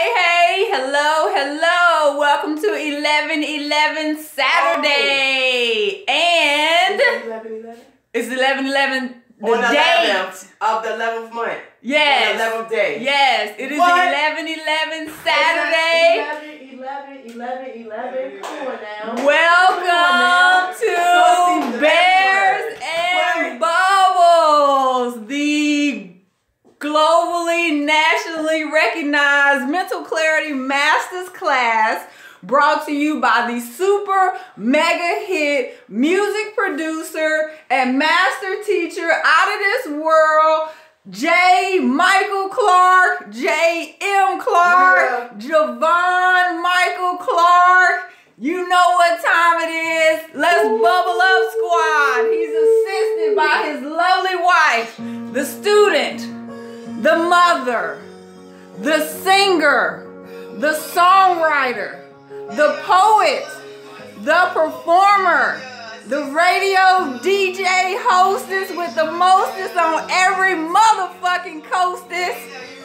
Hey, hello. Welcome to 11/11 Saturday. And it's 11/11 the on the date 11th of the 11th month. Yes. On the 11th day. Yes, it is 11/11 Saturday. 11. Come on now. Welcome to Bears and Bubbles, the globally, nationally recognized mental clarity masters class brought to you by the super mega hit music producer and master teacher out of this world, J. Michael Clark, J.M. Clark, Javon Michael Clark. You know what time it is. Let's bubble up, squad. He's assisted by his lovely wife, the student, the mother, the singer, the songwriter, the poet, the performer, the radio DJ hostess with the mostest on every motherfucking coastess.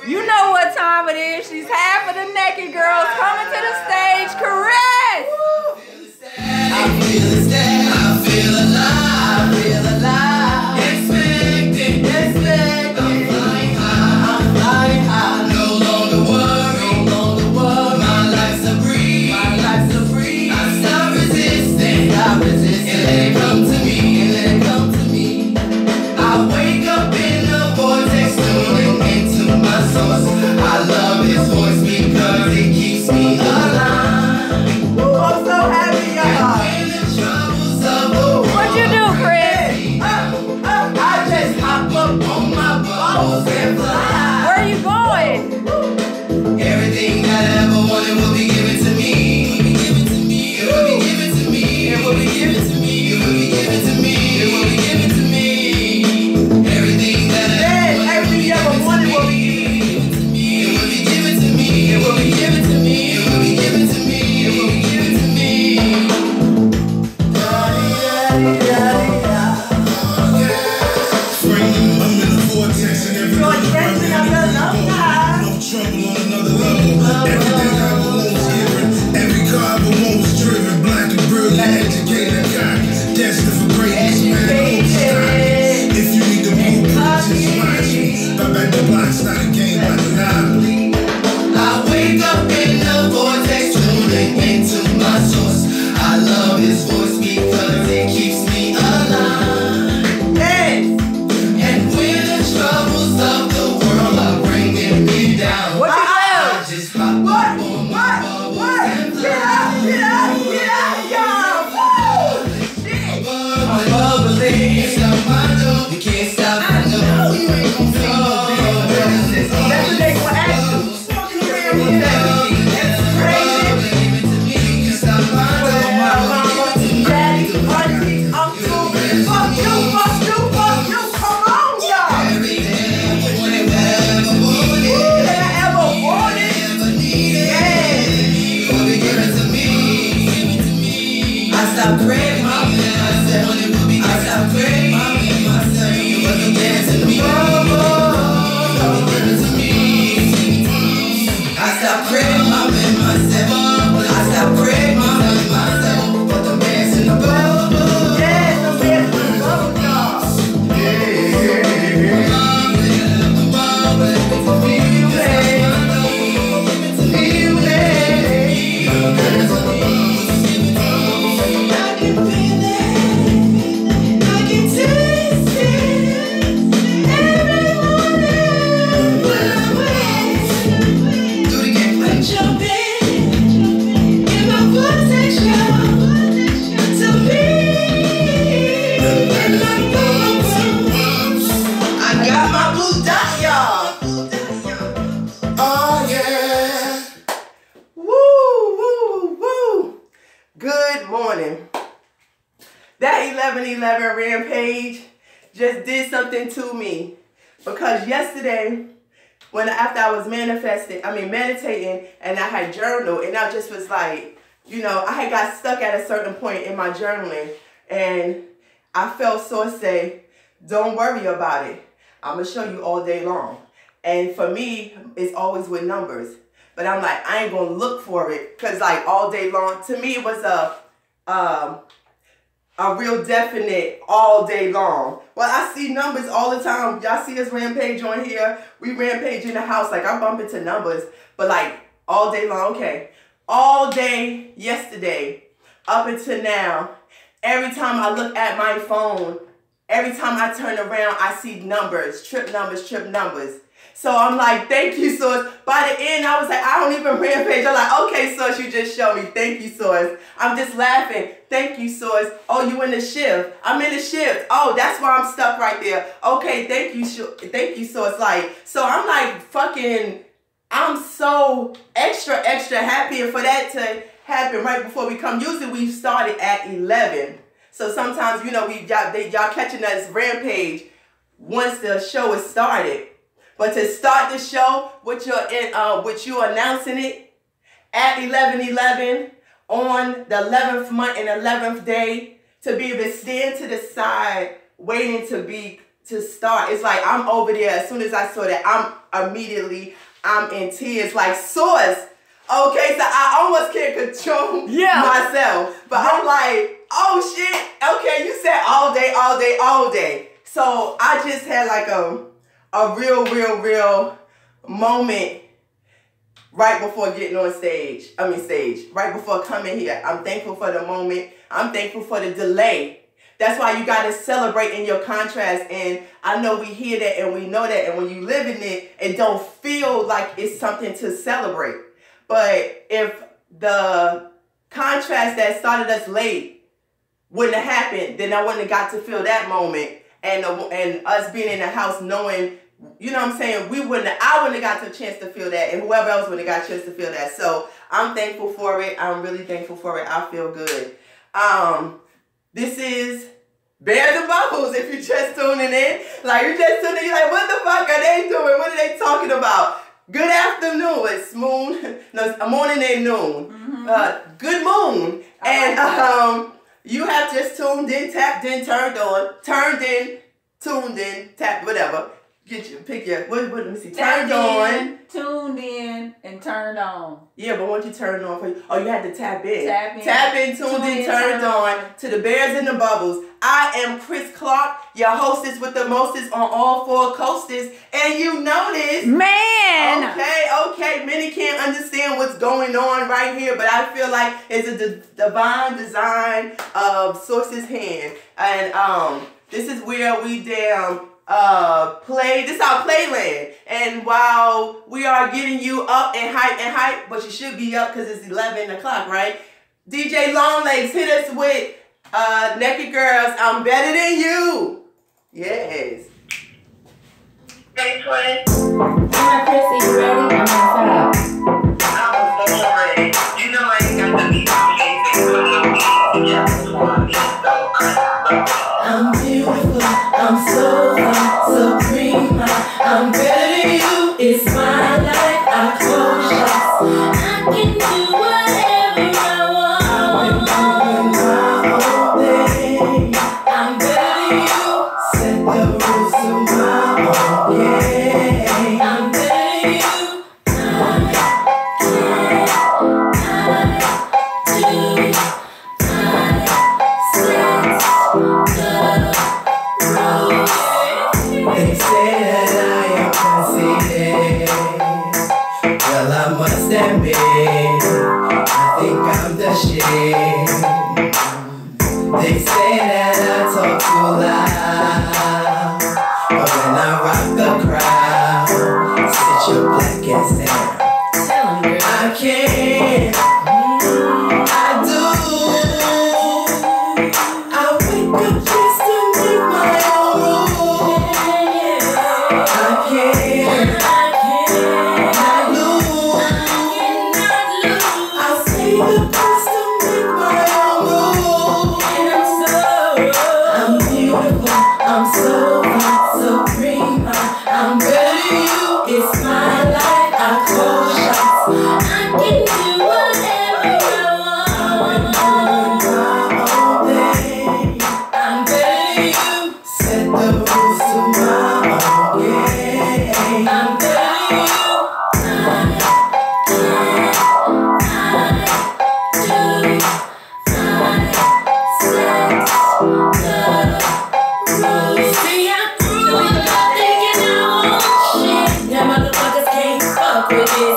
You know what time it is. She's half of the naked girls coming to the stage. Correct. I feel sad, I feel alive, expecting, I'm flying high, no longer worry, my life's a breeze, I stop resisting, and let it come to me, I wake up in the vortex, tuning into my source, I love his voice because it keeps me alive. I'm so happy, y'all. What you do, Chris? I just hop up on my balls and fly. Where are you going? Everything that I ever wanted will be given to me. It will be given to me. It will be given to me. It will be given to me. It will be given to me. Everything that I ever wanted will be given to me. It will be given to me. It will be given to me. It will be given to me. It will be given to me. I'm in the vortex and every no trouble on another level. Everything I ever was given, every car I ever was driven, black and brilliant, educated, cocky, destined for greatness, man. If you need to move, just watch me. Back the block's not a game, but an monopoly. I wake up in the vortex, tuning into my source. I love his voice because it keeps me alive. And when the troubles of the world are bringing me down, What you I just pop up on my bubbles and fly. I'm bubbling. You can't stop my door. You can't stop my door. You ain't gon' feel no That's what they gonna ask you. That 11/11 rampage just did something to me, because yesterday, after I was meditating, and I had journaled, and I just was like, you know, I had got stuck at a certain point in my journaling, and I felt source say, don't worry about it. I'm going to show you all day long. And for me, it's always with numbers. but I'm like, I ain't gonna look for it, because like all day long, to me it was a real definite all day long. Well, I see numbers all the time. Y'all see us rampage on here. We rampage in the house. Like, I bump into numbers. But, like, all day long. Okay. All day yesterday up until now, every time I look at my phone, every time I turn around, I see numbers. Trip numbers, trip numbers. So I'm like, thank you, Source. By the end, I was like, I don't even rampage. I'm like, okay, Source, you just showed me. Thank you, Source. I'm just laughing. Thank you, Source. Oh, you in the shift. I'm in the shift. Oh, that's why I'm stuck right there. Okay, thank you, Source. Like, so I'm like fucking, I'm so extra happy. And for that to happen right before we come, usually we started at 11. So sometimes, you know, y'all catching us rampage once the show is started. But to start the show with you announcing it at 11:11 on the 11th month and 11th day, to be able to stand to the side waiting to start. It's like I'm over there. As soon as I saw that, I'm in tears. Like, Source. Okay, so I almost can't control myself. But I'm like, oh shit. Okay, you said all day. So I just had like a real moment right before getting on stage. Right before coming here. I'm thankful for the moment. I'm thankful for the delay. That's why you got to celebrate in your contrast. And I know we hear that and we know that. And when you live in it, it don't feel like it's something to celebrate. But if the contrast that started us late wouldn't have happened, then I wouldn't have got to feel that moment. And us being in the house knowing, you know what I'm saying, I wouldn't have got the chance to feel that, and whoever else wouldn't have got a chance to feel that. So I'm thankful for it. I'm really thankful for it. I feel good. This is Bears and Bubbles. If you're just tuning in, like you're like, what the fuck are they doing? What are they talking about? Good afternoon. It's moon. No, morning and noon. Good moon. And you have just tuned in, tapped in, turned on, turned in, tuned in, tapped, whatever. Pick your, what, let me see, turned on. Tuned in, and turned on. Yeah, but once you turn on, you had to tap in. Tap in, tuned in, turned on to the Bears and the Bubbles. I am Chris Clark, your hostess with the mostest on all four coasters. And you know this. Man! Okay. Many can't understand what's going on right here, but I feel like it's a divine design of Source's hand. And this is where we play. This is our playland. And while we are getting you up and hype, but you should be up because it's 11 o'clock, right? DJ Longlegs, hit us with Naked Girls, I'm Better Than You. Yes. Hey, Twin. Hi, Chrissy, you ready? I'm on 5. I'm so ready. You know I ain't got the beat. I'm beautiful, I'm so fine, so prima. I'm better than you, it's my life, I call shots. I can do whatever I want. I'm doing my own thing. I'm better than you, set the rules to my own game. I'm better than you, They say that I am conceited. Well, I must admit, I think I'm the shit. They say that I talk too loud, but when I rock the crowd, sit your black ass down. Tell 'em, girl. I can't. I do. I wake up just to make my own rules. I can't. I lose. I say the best to make my own rules. I'm beautiful. I'm so fine, so prima. I'm better than you. It's my life. I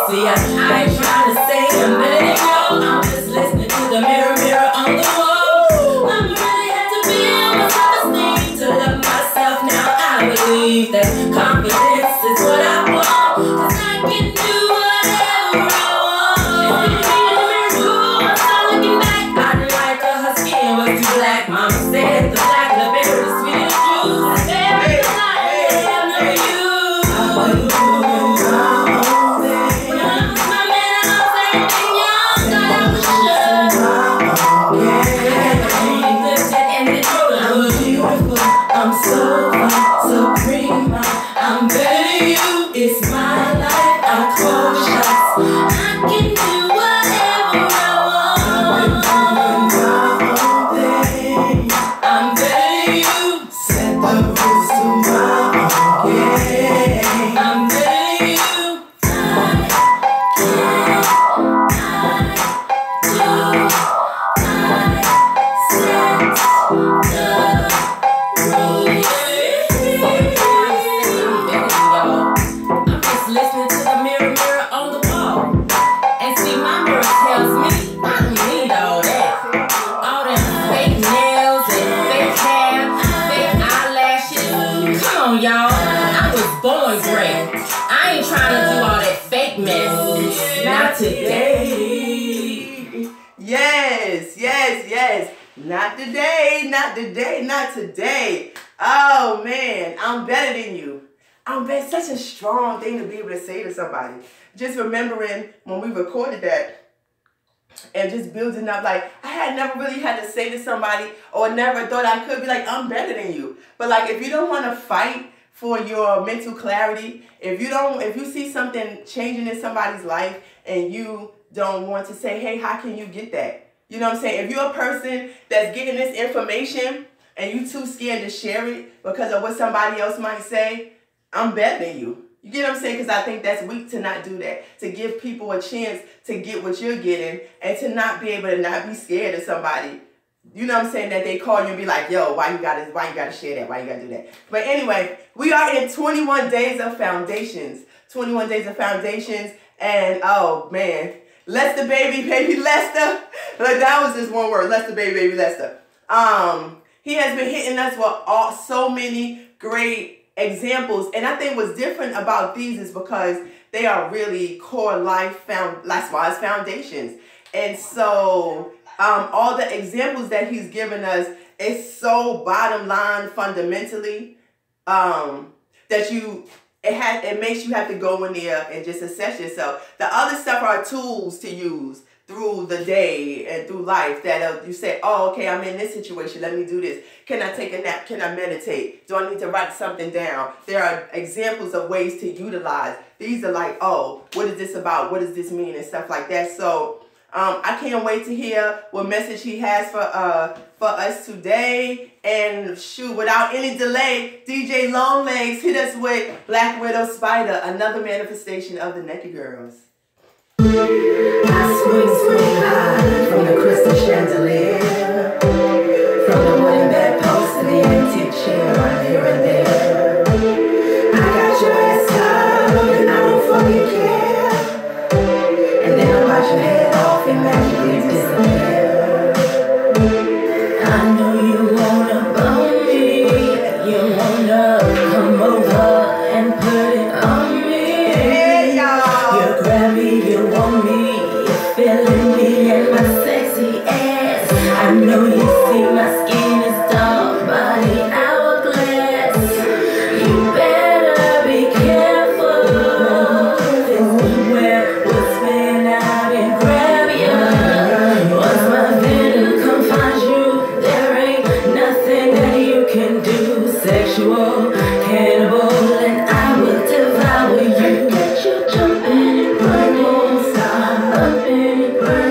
See, I ain't trying to say I'm better than y'all. I'm just listening to the mirror, mirror on the wall. I'm really had to build my self-esteem to love myself. Now I believe that confidence is what I want, 'cause I can do whatever I want. I'm still looking back. I didn't like her skin was too black. Mama said the black LUBRICATION was sweet as juice. Every night I know you. I'm so supreme, I'm better than you. It's my life, I call the shots. I can do whatever I want. I'm better than you. Set the rules to my own game. I'm better than you. Listening to the mirror, mirror on the wall. And see, my mirror tells me I don't need all that. All them fake nails and fake hair, fake eyelashes. Come on, y'all. I was born great. I ain't trying to do all that fake mess. Not today. Yes, yes, yes. Not today, not today, not today. Oh, man. I'm better than you. It's such a strong thing to be able to say to somebody. Just remembering when we recorded that and just building up, like, I had never really had to say to somebody or never thought I could be like, I'm better than you. But like, if you don't want to fight for your mental clarity, if you see something changing in somebody's life and you don't want to say, hey, how can you get that? You know what I'm saying? If you're a person that's getting this information and you too scared to share it because of what somebody else might say, I'm better than you. You get what I'm saying? Because I think that's weak to not do that. To give people a chance to get what you're getting and to not be able to not be scared of somebody. You know what I'm saying? That they call you and be like, yo, why you gotta share that? Why you gotta do that? But anyway, we are in 21 days of foundations. 21 days of foundations. And oh man, Lester baby Lester. Like, that was just one word. Lester baby Lester. He has been hitting us with so many great examples, and I think what's different about these is because they are really core life-wise foundations. And so all the examples that he's given us is so bottom line fundamentally that it makes you have to go in there and just assess yourself. The other stuff are tools to use through the day and through life that you say, oh, okay, I'm in this situation. Let me do this. Can I take a nap? Can I meditate? Do I need to write something down? There are examples of ways to utilize. These are like, oh, what is this about? What does this mean? And stuff like that. So I can't wait to hear what message he has for us today. And shoot, without any delay, DJ Longlegs hit us with Black Widow Spider, another manifestation of the Naked Girls. I swing high from the crystal chandelier, from the wooden bedpost to the antique chair, I'm here and there. I got your ass tied and I don't fucking care. And then I watch your head off and magically disappear. I know you wanna bone me, you wanna come over and put it on me. You grab me, you want me, you're feeling me and my sexy ass. I know you see my skin is dark, body hourglass. You better be careful, this where we'll spin out and grab you. Once my venom come find you, there ain't nothing that you can do. Sexual cannibal, and I will devour you. Get you jumping and burning, stop up and burning.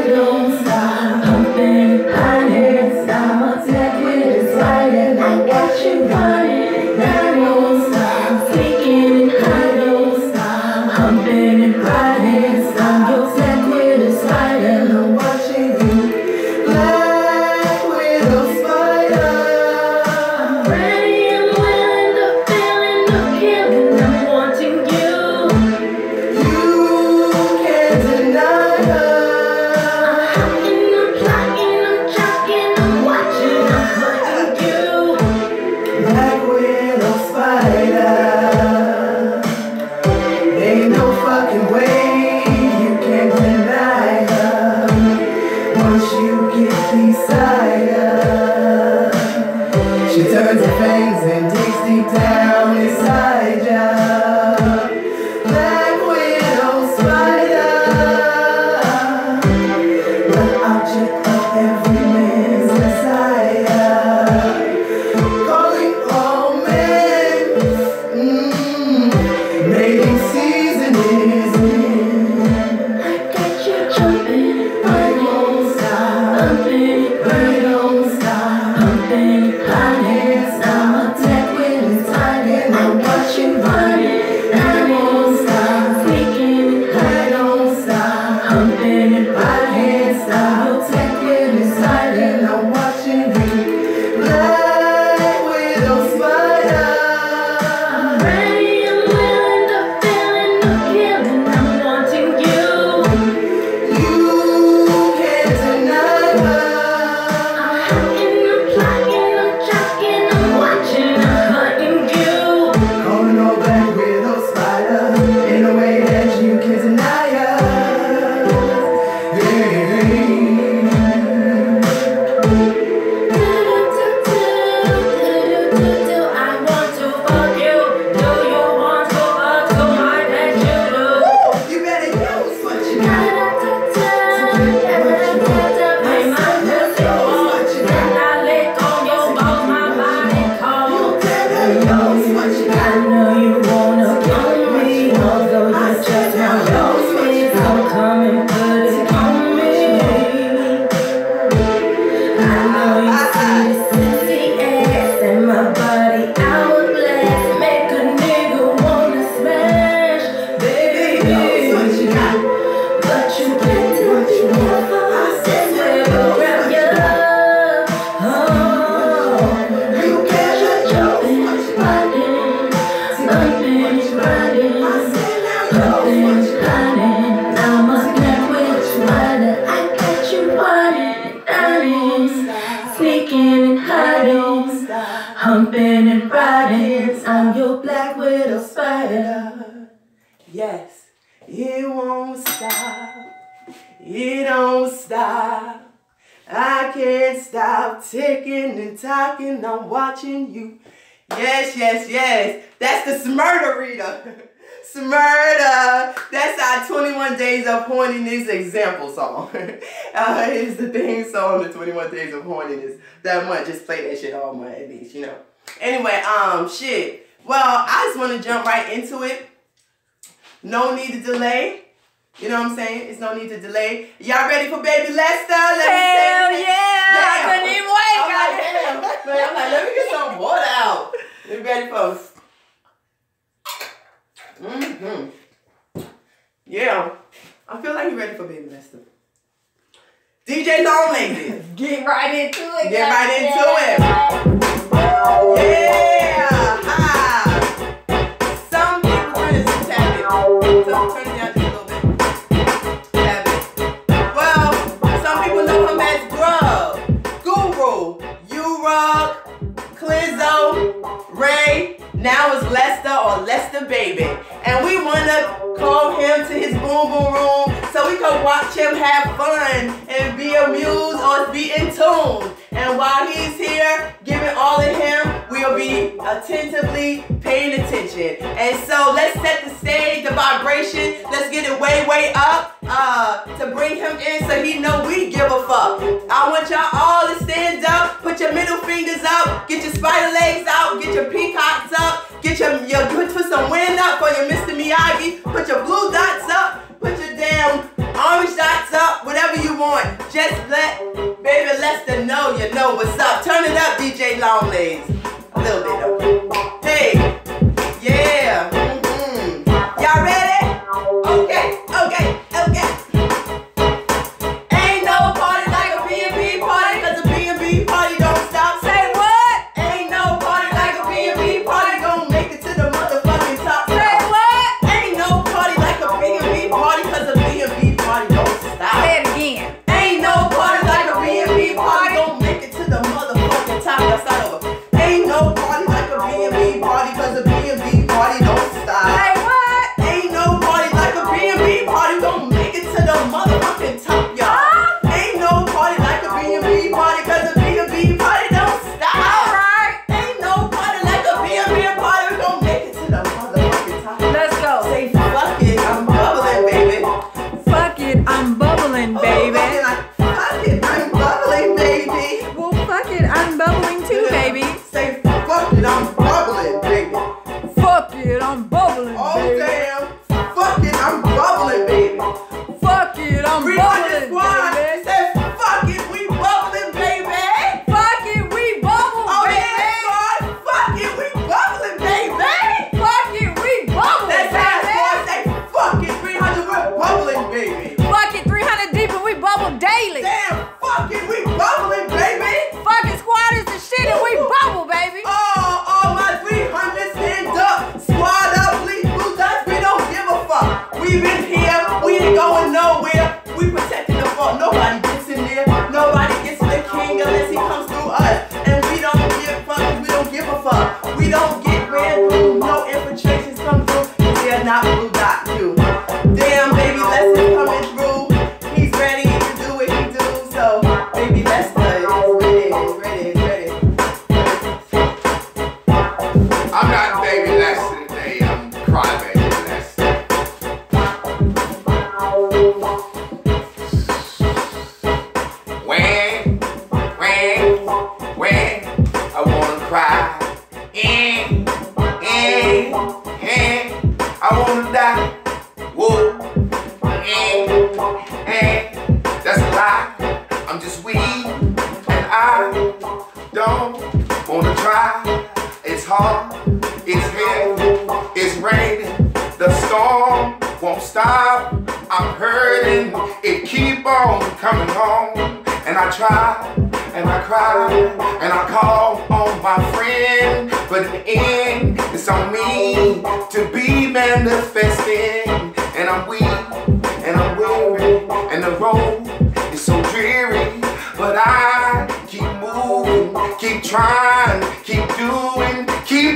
jumping and riding. I'm your black widow spider. Yes, it won't stop. It don't stop. I can't stop ticking and talking. I'm watching you. Yes, yes, yes. That's the Smurder reader. Smurder. That's our 21 Days of Horniness example song. It's the theme song, the 21 Days of Horniness. That month, just play that shit all month at least, you know. Anyway, shit. Well, I just want to jump right into it. No need to delay. You know what I'm saying? It's no need to delay. Y'all ready for Baby Lester? Hell yeah! I couldn't even wait. I'm like, let me get some water out. You ready, folks? Yeah. I feel like you're ready for Baby Lester. DJ Long Lady. Get right into it. Get right into it. Yeah. Hi. Some people turn it to tap it. So I'm turning it out just a little bit. Tap it. Well, some people know him as Grub, Guru, U-Rock, Clizzo, Ray. Now it's Lester or Lester Baby. And we want to call him to his boom boom room so we can watch him have fun and be amused or be in tune. And while he's here, giving all of him, we'll be attentively paying attention. And so let's set the stage, the vibration. Let's get it way, way up to bring him in so he know we give a fuck. I want y'all all to stand up, put your middle fingers up, get your spider legs out, get your peacocks up, get put some wind up for your Mr. Miyagi, put your blue dots up, put your damn orange dots up, whatever you want. Just let Baby Lester know you know what's up. Turn it up, DJ Longlegs. A little bit of it. Hey, yeah. Y'all ready? Okay, okay, okay. Ain't no party like a B&B party, cause a B&B party don't stop. Say what? Ain't no party like a B&B party, gon' make it to the motherfucking top. Say what? Ain't no party like a B&B party, cause a B&B party don't stop. Say it again. Ain't no party like a B&B party, gon' make it to the motherfucking top. Let's start over. Ain't no party like a B&B party, cause a B&B party don't stop. Say what? Ain't no party like a B&B party, gon' make it to the motherfucking top, y'all. Ain't no party like a B&B party, cause a B&B party don't stop. Alright. Ain't no party like a B&B party, gon' make it to the motherfucking top. Let's go. Say fuck it, I'm bubbling, baby. Fuck it, I'm bubbling, baby. Fuck it, I'm bubbling, baby. Well, fuck it, I'm bubbling too, baby. Say fuck it, I'm bubbling, baby. Fuck it, I'm bubbling, Oh baby. damn, fuck it, I'm bubbling, baby. Fuck it, I'm 300 bubbling, squad, baby. say fuck it, we bubbling, baby. Fuck it, we bubble, Oh baby. yeah, squad, fuck it, we bubbling, baby. Fuck it, we bubble, That's how baby. squad say fuck it, 300, we're bubbling, baby. Fuck it, 300 deep and we bubble daily. Damn, fuck it, we bubbling, baby. Fuck it, squad is the shit and we bubble, baby. All my 300 stand up, squad up, please lose us, we don't give a fuck. We been here, we ain't going nowhere. We protecting the fuck, nobody gets in there. Nobody gets to the king unless he comes through us. And we don't give fuck, we don't give a fuck. We don't get red blue, no infiltrations come through. They're not blue dot you. Damn, Baby Lester's coming through. He's ready to do what he do. So, Baby Lester is ready. I'm not Baby Lester today, I'm Crybaby Lester. When I wanna cry, I wanna die, whoa, that's a lie, I'm just weak, and I don't wanna try. It's hard, it's heavy, it's raining, the storm won't stop. I'm hurting, it keep on coming home. And I try, and I cry, and I call on my friend. But in the end, it's on me to be manifesting. And I'm weak, and I'm weary, and the road is so dreary. But I keep moving, keep trying, keep doing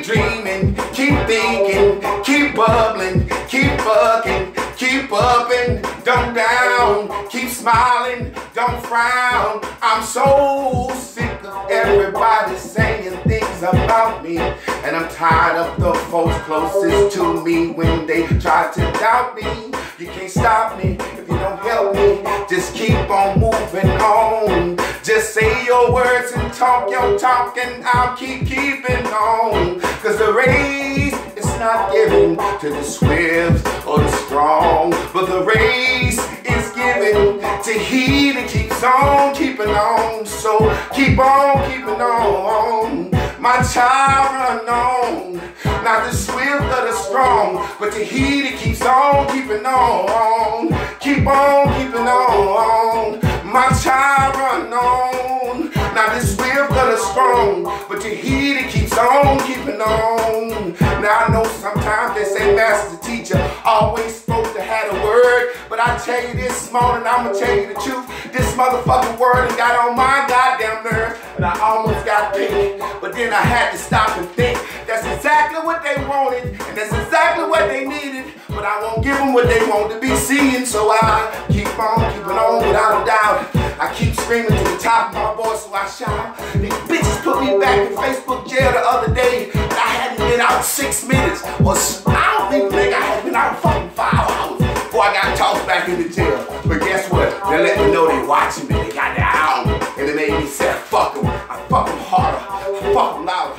dreaming, keep thinking, keep bubbling, keep fucking, keep up and don't down, keep smiling, don't frown. I'm so sick of everybody saying things about me, and I'm tired of the folks closest to me when they try to doubt me. You can't stop me if you don't help me. Just keep on moving on. Just say your words and talk your talk, and I'll keep keeping on. Cause the race is not given to the swift or the strong, but the race is given to he that keeps on keeping on. So keep on keeping on, my child, run on. Not the swift or the strong, but to he that keeps on keeping on. Keep on keeping on, my child, run on. Not the swift or the strong, but to he that keeps on keeping on. Now I know sometimes they say master teacher always supposed to have a word, but I tell you this morning, I'ma tell you the truth. This motherfucking word has got on my goddamn nerves, and I almost got pissed, but then I had to stop and think. That's exactly what they wanted, and that's exactly what they needed, but I won't give them what they want to be seeing, so I keep on keeping on without a doubt. I keep screaming to the top of my voice, so I shout. These bitches put me back in Facebook jail the other day, and I hadn't been out 6 minutes, or I don't even think I had been out fucking 5 hours before I got tossed back into jail. But guess what? They let me know they watching me, they got their eye on me, and it made me say, fuck them. I fuck them harder, I fuck them louder.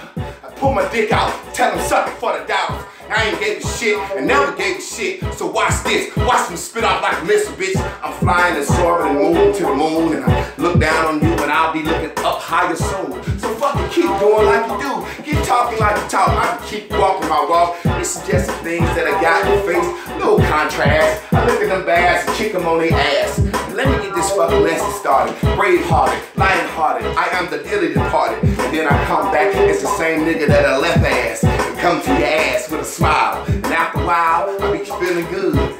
Pull my dick out, tell them suck it for the dollars. I ain't gave a shit and never gave a shit. So watch this, watch me spit out like a missile, bitch. I'm flying and soaring and moving to the moon, and I look down on you and I'll be looking up higher soon. So fucking keep doing like you do, keep talking like you talk. I can keep walking my walk. This is just the things that I got in the face, no contrast. I look at them bags and kick them on their ass. Let me get this fucking lesson started. Brave-hearted, lion-hearted, I am the dearly departed. And then I come back, it's the same nigga that I left ass, and come to your ass with a smile. And after a while, I be feeling good.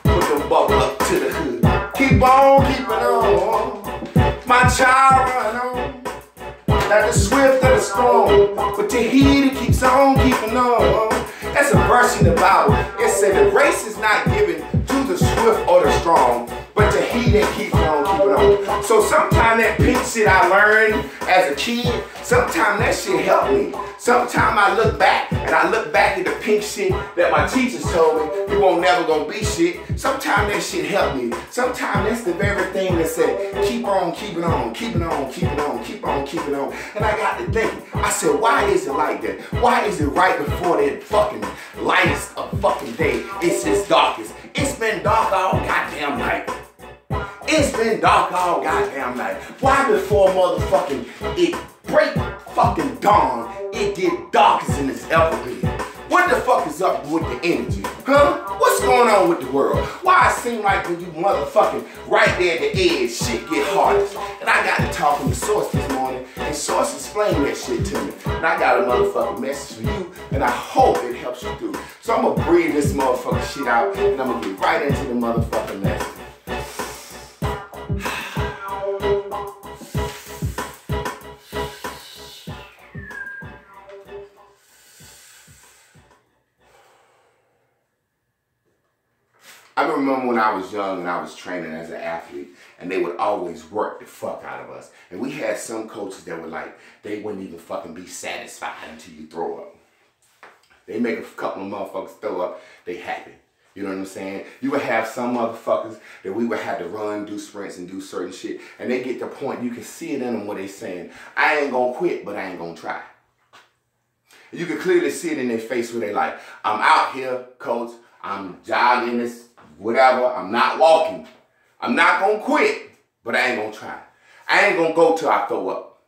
Put them bubble up to the hood. Keep on keeping on, my child, run on. Like the swift or the strong, but to he that keeps on keeping on. That's a verse in the Bible. It said the race is not given to the swift or the strong, but to he that keeps on keeping on. So sometimes that pink shit I learned as a kid, sometimes that shit helped me. Sometimes I look back and I look back at the pink shit that my teachers told me, you won't never gonna be shit. Sometimes that shit helped me. Sometimes that's the very thing that said, keep on keeping on, keeping on, keeping on, keep on keeping on. And I got to think, I said, why is it like that? Why is it right before that fucking lightest of fucking day, it's its darkest? It's been dark all goddamn night. It's been dark all goddamn night. Why before motherfucking it break fucking dawn, it get dark as in it's ever been? What the fuck is up with the energy? Huh? What's going on with the world? Why it seem like when you motherfucking right there at the edge, shit get hardest? And I got to talk to Source this morning, and Source explained that shit to me. And I got a motherfucking message for you, and I hope it helps you through. So I'm gonna breathe this motherfucking shit out, and I'm gonna get right into the motherfucking lesson. I remember when I was young and I was training as an athlete, and they would always work the fuck out of us. And we had some coaches that were like, they wouldn't even fucking be satisfied until you throw up. They make a couple of motherfuckers throw up, they happy. You know what I'm saying? You would have some motherfuckers that we would have to run, do sprints, and do certain shit, and they get the point, you can see it in them where they saying, I ain't gonna quit, but I ain't gonna try. You can clearly see it in their face where they like, I'm out here, coach, I'm jogging this, whatever, I'm not walking. I'm not gonna quit, but I ain't gonna try. I ain't gonna go till I throw up.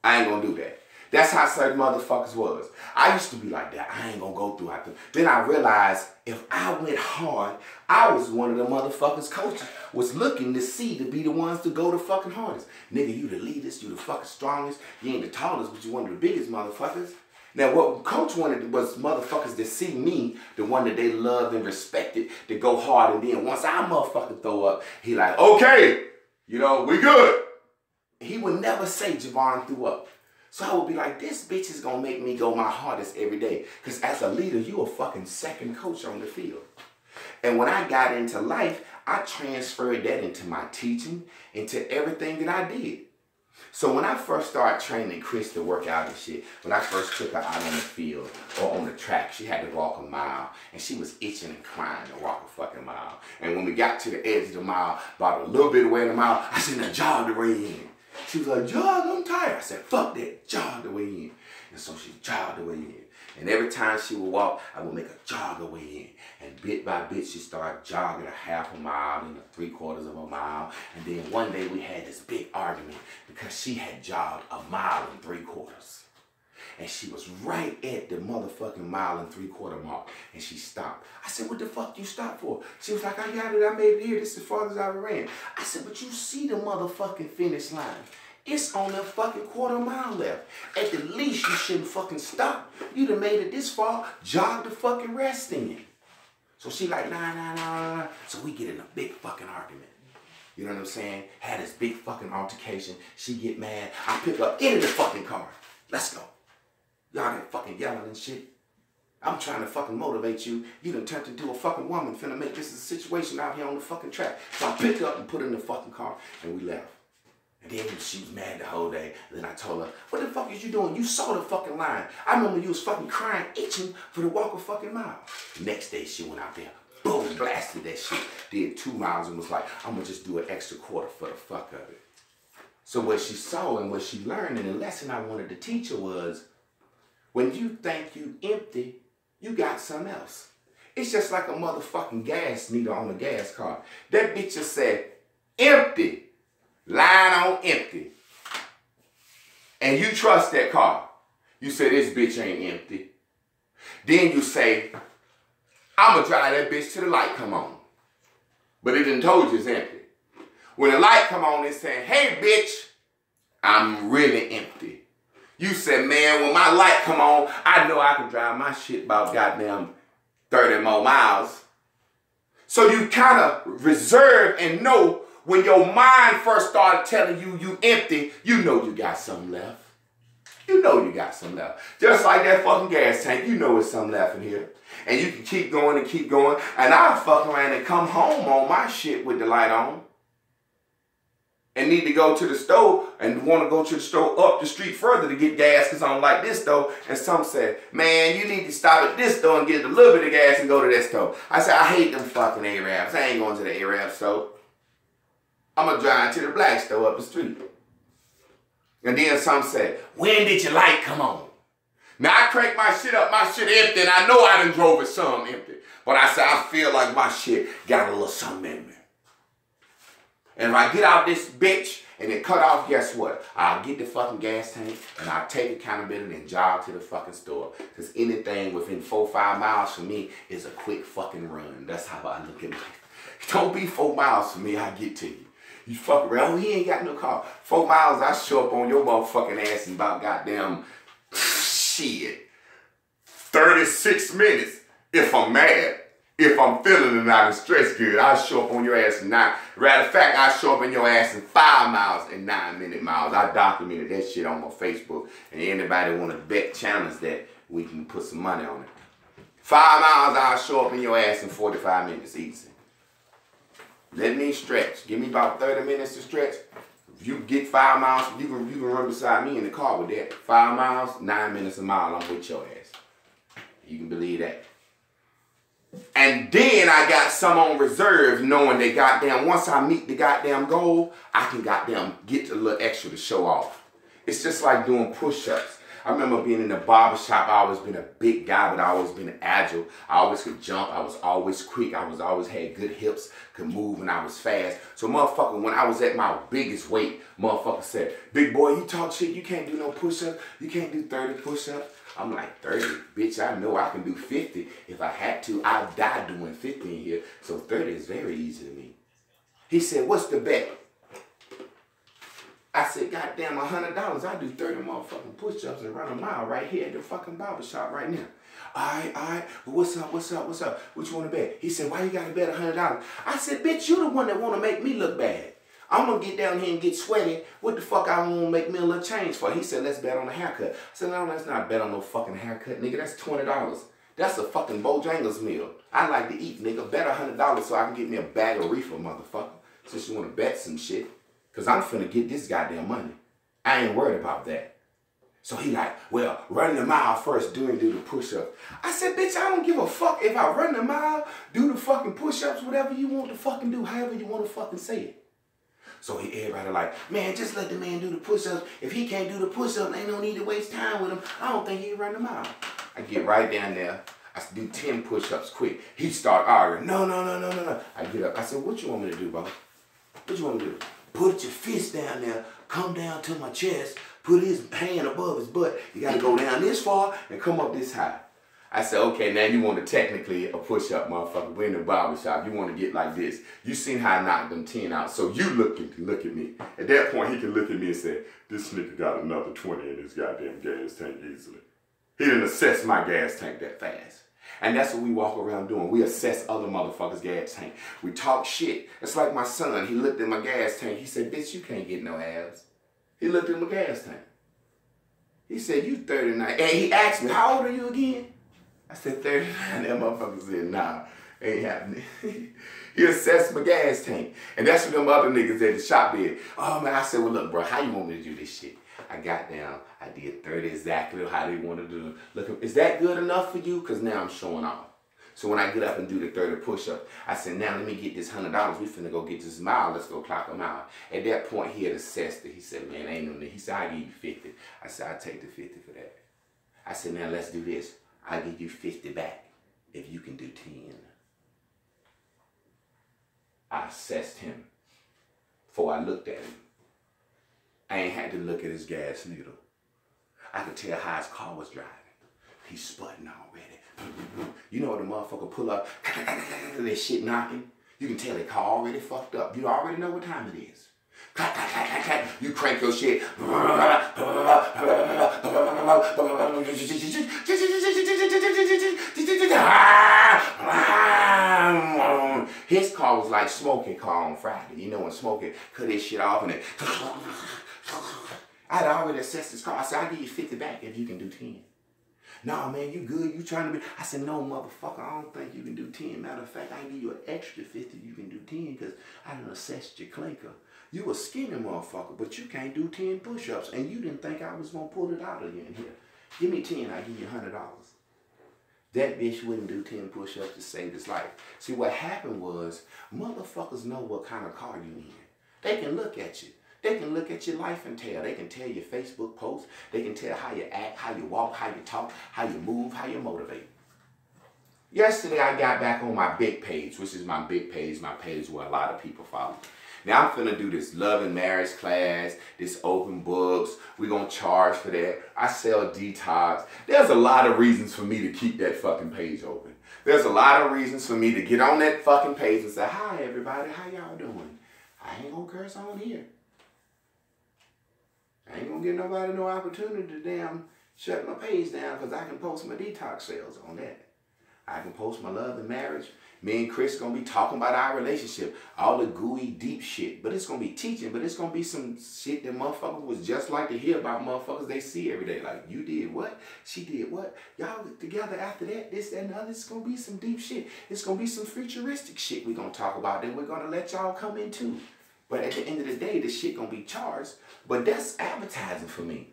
I ain't gonna do that. That's how certain motherfuckers was. I used to be like that. I ain't gonna go through it. Then I realized if I went hard, I was one of the motherfuckers coaches was looking to see to be the ones to go the fucking hardest. Nigga, you the leadest, you the fucking strongest, you ain't the tallest, but you one of the biggest motherfuckers. Now, what Coach wanted was motherfuckers to see me, the one that they loved and respected, to go hard. And then once I motherfucking throw up, he like, okay, you know, we good. He would never say Javon threw up. So I would be like, this bitch is gonna make me go my hardest every day. Because as a leader, you a fucking second coach on the field. And when I got into life, I transferred that into my teaching, into everything that I did. So when I first started training Chris to work out and shit, when I first took her out on the field or on the track, she had to walk a mile. And she was itching and crying to walk a fucking mile. And when we got to the edge of the mile, about a little bit away in the mile, I said, now jog the way in. She was like, jog, I'm tired. I said, fuck that, jog the way in. And so she jogged the way in. And every time she would walk, I would make her jog her way in. And bit by bit, she started jogging a half a mile and a 3/4 of a mile. And then one day we had this big argument because she had jogged a mile and 3/4. And she was right at the motherfucking mile and 3/4 mark. And she stopped. I said, what the fuck you stop for? She was like, I got it, I made it here. This is as far as I ran. I said, but you see the motherfucking finish line. It's on a fucking 1/4 mile left. At the least, you shouldn't fucking stop. You'd have made it this far, jog the fucking rest in. So she like, nah. So we get in a big fucking argument. You know what I'm saying? Had this big fucking altercation. She get mad. I pick her into the fucking car. Let's go. Y'all ain't fucking yelling and shit. I'm trying to fucking motivate you. You done turned into a fucking woman. Finna make this a situation out here on the fucking track. So I picked her up and put her in the fucking car and we left. And then she was mad the whole day. And then I told her, what the fuck is you doing? You saw the fucking line. I remember you was fucking crying, itching for the walk a fucking mile. Next day, she went out there, boom, blasted that shit. Did 2 miles and was like, I'm gonna just do an extra 1/4 for the fuck of it. So what she saw and what she learned and the lesson I wanted to teach her was, when you think you empty, you got something else. It's just like a motherfucking gas needle on a gas car. That bitch just said, empty. Line on empty. And you trust that car. You say, this bitch ain't empty. Then you say, I'm going to drive that bitch till the light come on. But it done told you it's empty. When the light come on, it's saying, hey, bitch, I'm really empty. You said, man, when my light come on, I know I can drive my shit about goddamn 30 more miles. So you kind of reserve and know when your mind first started telling you you empty, you know you got something left. You know you got something left. Just like that fucking gas tank, you know there's something left in here. And you can keep going and keep going. And I'll fuck around and come home on my shit with the light on. And need to go to the store and want to go to the store up the street further to get gas because I don't like this store. And some said, man, you need to stop at this store and get a little bit of gas and go to that store. I said, I hate them fucking Arabs. I ain't going to the Arab store. I'm going to drive to the black store up the street. And then some said, when did your light come on? Now I crank my shit up, my shit empty, and I know I done drove it some empty. But I said, I feel like my shit got a little something in me. And if I get out this bitch and it cut off, guess what? I'll get the fucking gas tank and I'll take accountability and jog to the fucking store. Because anything within 4 or 5 miles for me is a quick fucking run. That's how I look at life. Don't be 4 miles for me, I get to you. You fuck around, oh, he ain't got no car. 4 miles, I show up on your motherfucking ass in about goddamn shit. 36 minutes if I'm mad. If I'm feeling it and I can stress good, I'll show up on your ass in 9. Matter of fact, I'll show up in your ass in 5 miles and 9-minute miles. I documented that shit on my Facebook. And anybody want to bet challenge that, we can put some money on it. 5 miles, I'll show up in your ass in 45 minutes easy. Let me stretch. Give me about 30 minutes to stretch. If you get 5 miles, you can run beside me in the car with that. 5 miles, 9 minutes a mile, I'm with your ass. You can believe that. And then I got some on reserve knowing that goddamn once I meet the goddamn goal, I can goddamn get a little extra to show off. It's just like doing push-ups. I remember being in the barbershop. I always been a big guy, but I always been agile. I always could jump. I was always quick. I was always had good hips, could move, and I was fast. So motherfucker, when I was at my biggest weight, motherfucker said, big boy, you talk shit, you can't do no push-ups. You can't do 30 push-ups. I'm like, 30? Bitch, I know I can do 50. If I had to, I'd die doing 50 in here. So 30 is very easy to me. He said, what's the bet? I said, goddamn, $100. I do 30 motherfucking push-ups and run a mile right here at the fucking barbershop right now. All right. Well, what's up? What you want to bet? He said, why you got to bet $100? I said, bitch, you the one that want to make me look bad. I'm gonna get down here and get sweaty. What the fuck I wanna make me a little change for? He said, let's bet on a haircut. I said, no, let's not bet on no fucking haircut, nigga. That's $20. That's a fucking Bojangles meal. I like to eat, nigga. Bet $100 so I can get me a bag of reefer, motherfucker. Since you wanna bet some shit. Cause I'm finna get this goddamn money. I ain't worried about that. So he like, well, run the mile first, do the push-ups. I said, bitch, I don't give a fuck if I run the mile, do the fucking push-ups, whatever you want to fucking do, however you want to fucking say it. So everybody like, man, just let the man do the push-ups. If he can't do the push-ups, ain't no need to waste time with him. I don't think he'd run the mile. I get right down there. I do 10 push-ups quick. He start arguing. No. I get up. I said, what you want me to do, bro? What you want me to do? Put your fist down there. Come down to my chest. Put his hand above his butt. You got to go down this far and come up this high. I said, okay, now you want to technically a push-up, motherfucker. We're in the barbershop. You want to get like this. You seen how I knocked them 10 out. So you look at me. At that point, he can look at me and say, this nigga got another 20 in his goddamn gas tank easily. He didn't assess my gas tank that fast. And that's what we walk around doing. We assess other motherfuckers' gas tank. We talk shit. It's like my son. He looked at my gas tank. He said, bitch, you can't get no abs. He looked at my gas tank. He said, you 39. And he asked me, how old are you again? I said, 39. That motherfucker said, nah, ain't happening. He assessed my gas tank. And that's what them other niggas at the shop did. Oh, man, I said, well, look, bro, how you want me to do this shit? I got down. I did 30 exactly how they wanted to do. Look, is that good enough for you? Because now I'm showing off. So when I get up and do the 30 push-up, I said, now let me get this $100. We finna go get this mile. Let's go clock a mile. At that point, he had assessed it. He said, man, ain't no need. He said, I'll give you 50. I said, I'll take the 50 for that. I said, now let's do this. I'll give you 50 back if you can do 10. I assessed him before I looked at him. I ain't had to look at his gas needle. I could tell how his car was driving. He's sputting already. You know when the motherfucker pull up, that shit knocking? You can tell the car already fucked up. You already know what time it is. You crank your shit. His car was like Smokey car on Friday. You know when Smokey cut his shit off and then I'd already assessed his car. I said, I'll give you 50 back if you can do 10. No, man, you good. You trying to be. I said, no, motherfucker, I don't think you can do 10. Matter of fact, I can give you an extra 50 you can do 10 because I done assessed your clinker. You a skinny motherfucker, but you can't do 10 push-ups. And you didn't think I was going to pull it out of you in here. Give me 10, I'll give you $100. That bitch wouldn't do 10 push-ups to save his life. See, what happened was, motherfuckers know what kind of car you in. They can look at you. They can look at your life and tell. They can tell your Facebook posts. They can tell how you act, how you walk, how you talk, how you move, how you motivate. Yesterday, I got back on my big page, which is my big page, my page where a lot of people follow. Now, I'm finna do this love and marriage class, this open books. We're gonna charge for that. I sell detox. There's a lot of reasons for me to keep that fucking page open. There's a lot of reasons for me to get on that fucking page and say, hi, everybody, how y'all doing? I ain't gonna curse on here. I ain't gonna give nobody no opportunity to damn shut my page down because I can post my detox sales on that. I can post my love and marriage. Me and Chris gonna be talking about our relationship. All the gooey, deep shit. But it's gonna be teaching, but it's gonna be some shit that motherfuckers was just like to hear about motherfuckers they see every day. Like, you did what? She did what? Y'all together after that, this, that, and the other. It's gonna be some deep shit. It's gonna be some futuristic shit we gonna talk about that we're gonna let y'all come into. But at the end of the day, this shit gonna be charged. But that's advertising for me.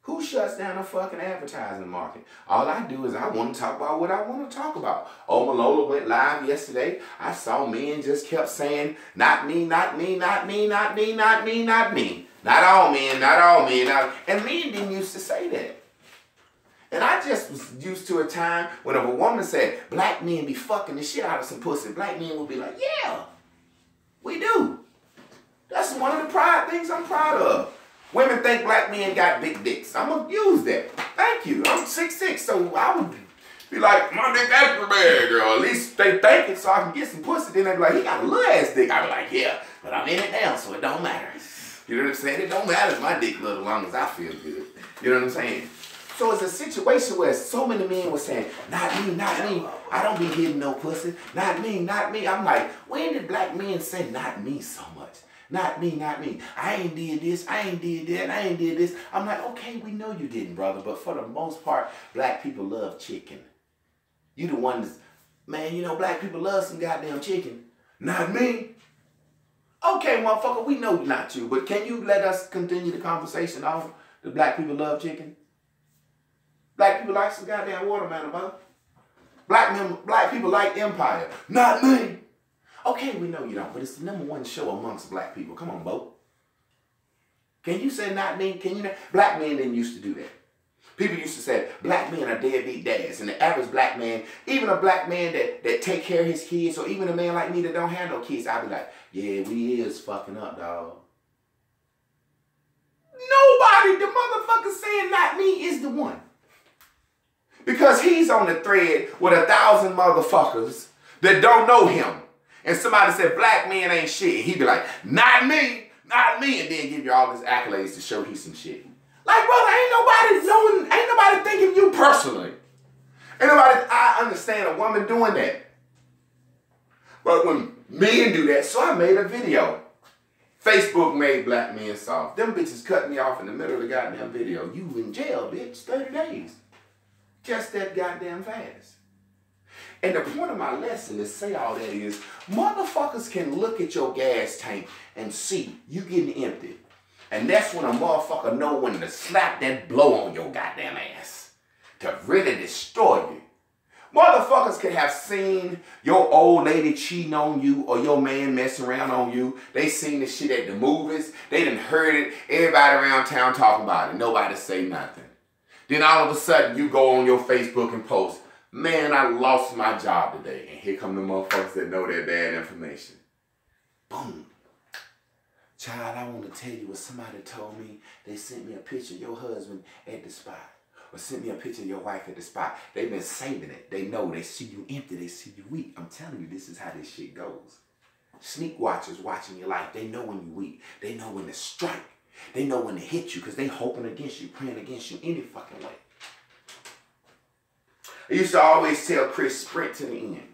Who shuts down a fucking advertising market? All I do is I want to talk about what I want to talk about. Oh, Malola went live yesterday. I saw men just kept saying, not me, not me, not me, not me, not me, not me. Not all men, not all men. And men didn't used to say that. And I just was used to a time when if a woman said, black men be fucking the shit out of some pussy, black men would be like, yeah, we do. That's one of the things I'm proud of. Women think black men got big dicks. I'm going to use that. Thank you. I'm 6'6", so I would be like, my dick extra big, girl. At least they think it so I can get some pussy. Then they be like, he got a little ass dick. I be like, yeah, but I'm in it now, so it don't matter. You know what I'm saying? It don't matter if my dick little as long as I feel good. You know what I'm saying? So it's a situation where so many men were saying, not me, not me. I don't be hitting no pussy. Not me, not me. I'm like, when did black men say not me so much? Not me, not me. I ain't did this, I ain't did that, I ain't did this. I'm like, okay, we know you didn't, brother, but for the most part, black people love chicken. You the one that's, man, you know, black people love some goddamn chicken. Not me. Okay, motherfucker, we know not you, but can you let us continue the conversation on the black people love chicken? Black people like some goddamn watermelon, brother. Black people like Empire. Not me. Okay, we know you don't, but it's the #1 show amongst black people. Come on, Bo. Can you say not me? Can you not? Black men didn't used to do that. People used to say black men are deadbeat dads, and the average black man, even a black man that take care of his kids, or even a man like me that don't have no kids, I'd be like, yeah, we is fucking up, dog. Nobody, the motherfucker saying not me is the one. Because he's on the thread with 1,000 motherfuckers that don't know him. And somebody said, black men ain't shit. He'd be like, not me, and then give you all his accolades to show he's some shit. Like, brother, ain't nobody thinking you personally. I understand a woman doing that. But when men do that, so I made a video. Facebook made black men soft. Them bitches cut me off in the middle of the goddamn video. You in jail, bitch, 30 days. Just that goddamn fast. And the point of my lesson to say all that is, motherfuckers can look at your gas tank and see you getting empty. And that's when a motherfucker know when to slap that blow on your goddamn ass. To really destroy you. Motherfuckers could have seen your old lady cheating on you or your man messing around on you. They seen the shit at the movies. They done heard it. Everybody around town talking about it. Nobody say nothing. Then all of a sudden you go on your Facebook and post, man, I lost my job today. And here come the motherfuckers that know that bad information. Boom. Child, I want to tell you what somebody told me. They sent me a picture of your husband at the spot. Or sent me a picture of your wife at the spot. They've been saving it. They know. They see you empty. They see you weak. I'm telling you, this is how this shit goes. Sneak watchers watching your life. They know when you're weak. They know when to strike. They know when to hit you because they hoping against you, praying against you any fucking way. I used to always tell Chris, sprint to the end.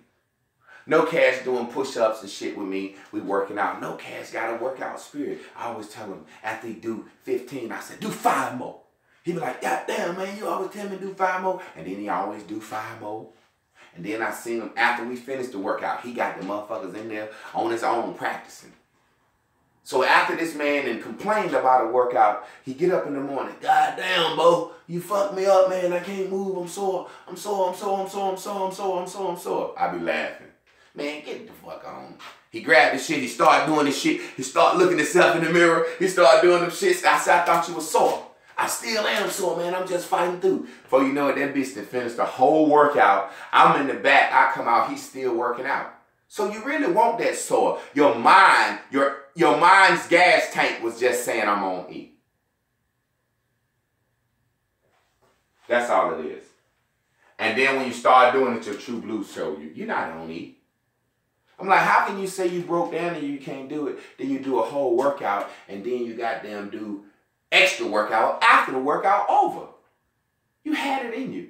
No Cash doing push-ups and shit with me. We working out. No Cash got a workout spirit. I always tell him, after he do 15, I said, do 5 more. He be like, God damn, man, you always tell me to do 5 more. And then he always do 5 more. And then I seen him after we finished the workout. He got the motherfuckers in there on his own practicing. So after this man and complained about a workout, he get up in the morning. God damn, Bo, you fucked me up, man. I can't move. I'm sore. I'm sore. I be laughing. Man, get the fuck on. He grabbed the shit. He started doing this shit. He started looking himself in the mirror. He started doing them shits. I said, I thought you was sore. I still am sore, man. I'm just fighting through. Before you know it, that bitch done finished the whole workout. I'm in the back. I come out. He's still working out. So you really want that sore. Your mind, your mind's gas tank was just saying, I'm on E. That's all it is. And then when you start doing it, your true blues show you, you're not on E. I'm like, how can you say you broke down and you can't do it? Then you do a whole workout and then you goddamn do extra workout after the workout over. You had it in you.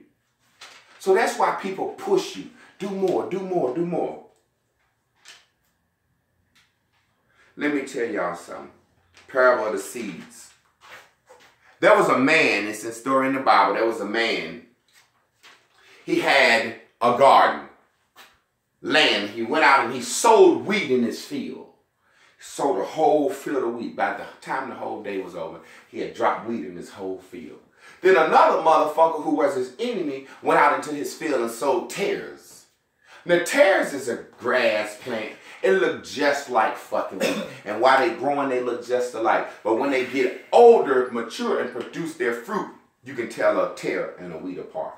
So that's why people push you. Do more, do more, do more. Let me tell y'all something. Parable of the seeds. There was a man, it's a story in the Bible, there was a man. He had a garden. Land. He went out and he sowed wheat in his field. He sowed a whole field of wheat. By the time the whole day was over, he had dropped wheat in his whole field. Then another motherfucker who was his enemy went out into his field and sowed tares. Now tares is a grass plant. It looked just like fucking wheat. And while they growing, they look just alike. But when they get older, mature, and produce their fruit, you can tell a tare and a wheat apart.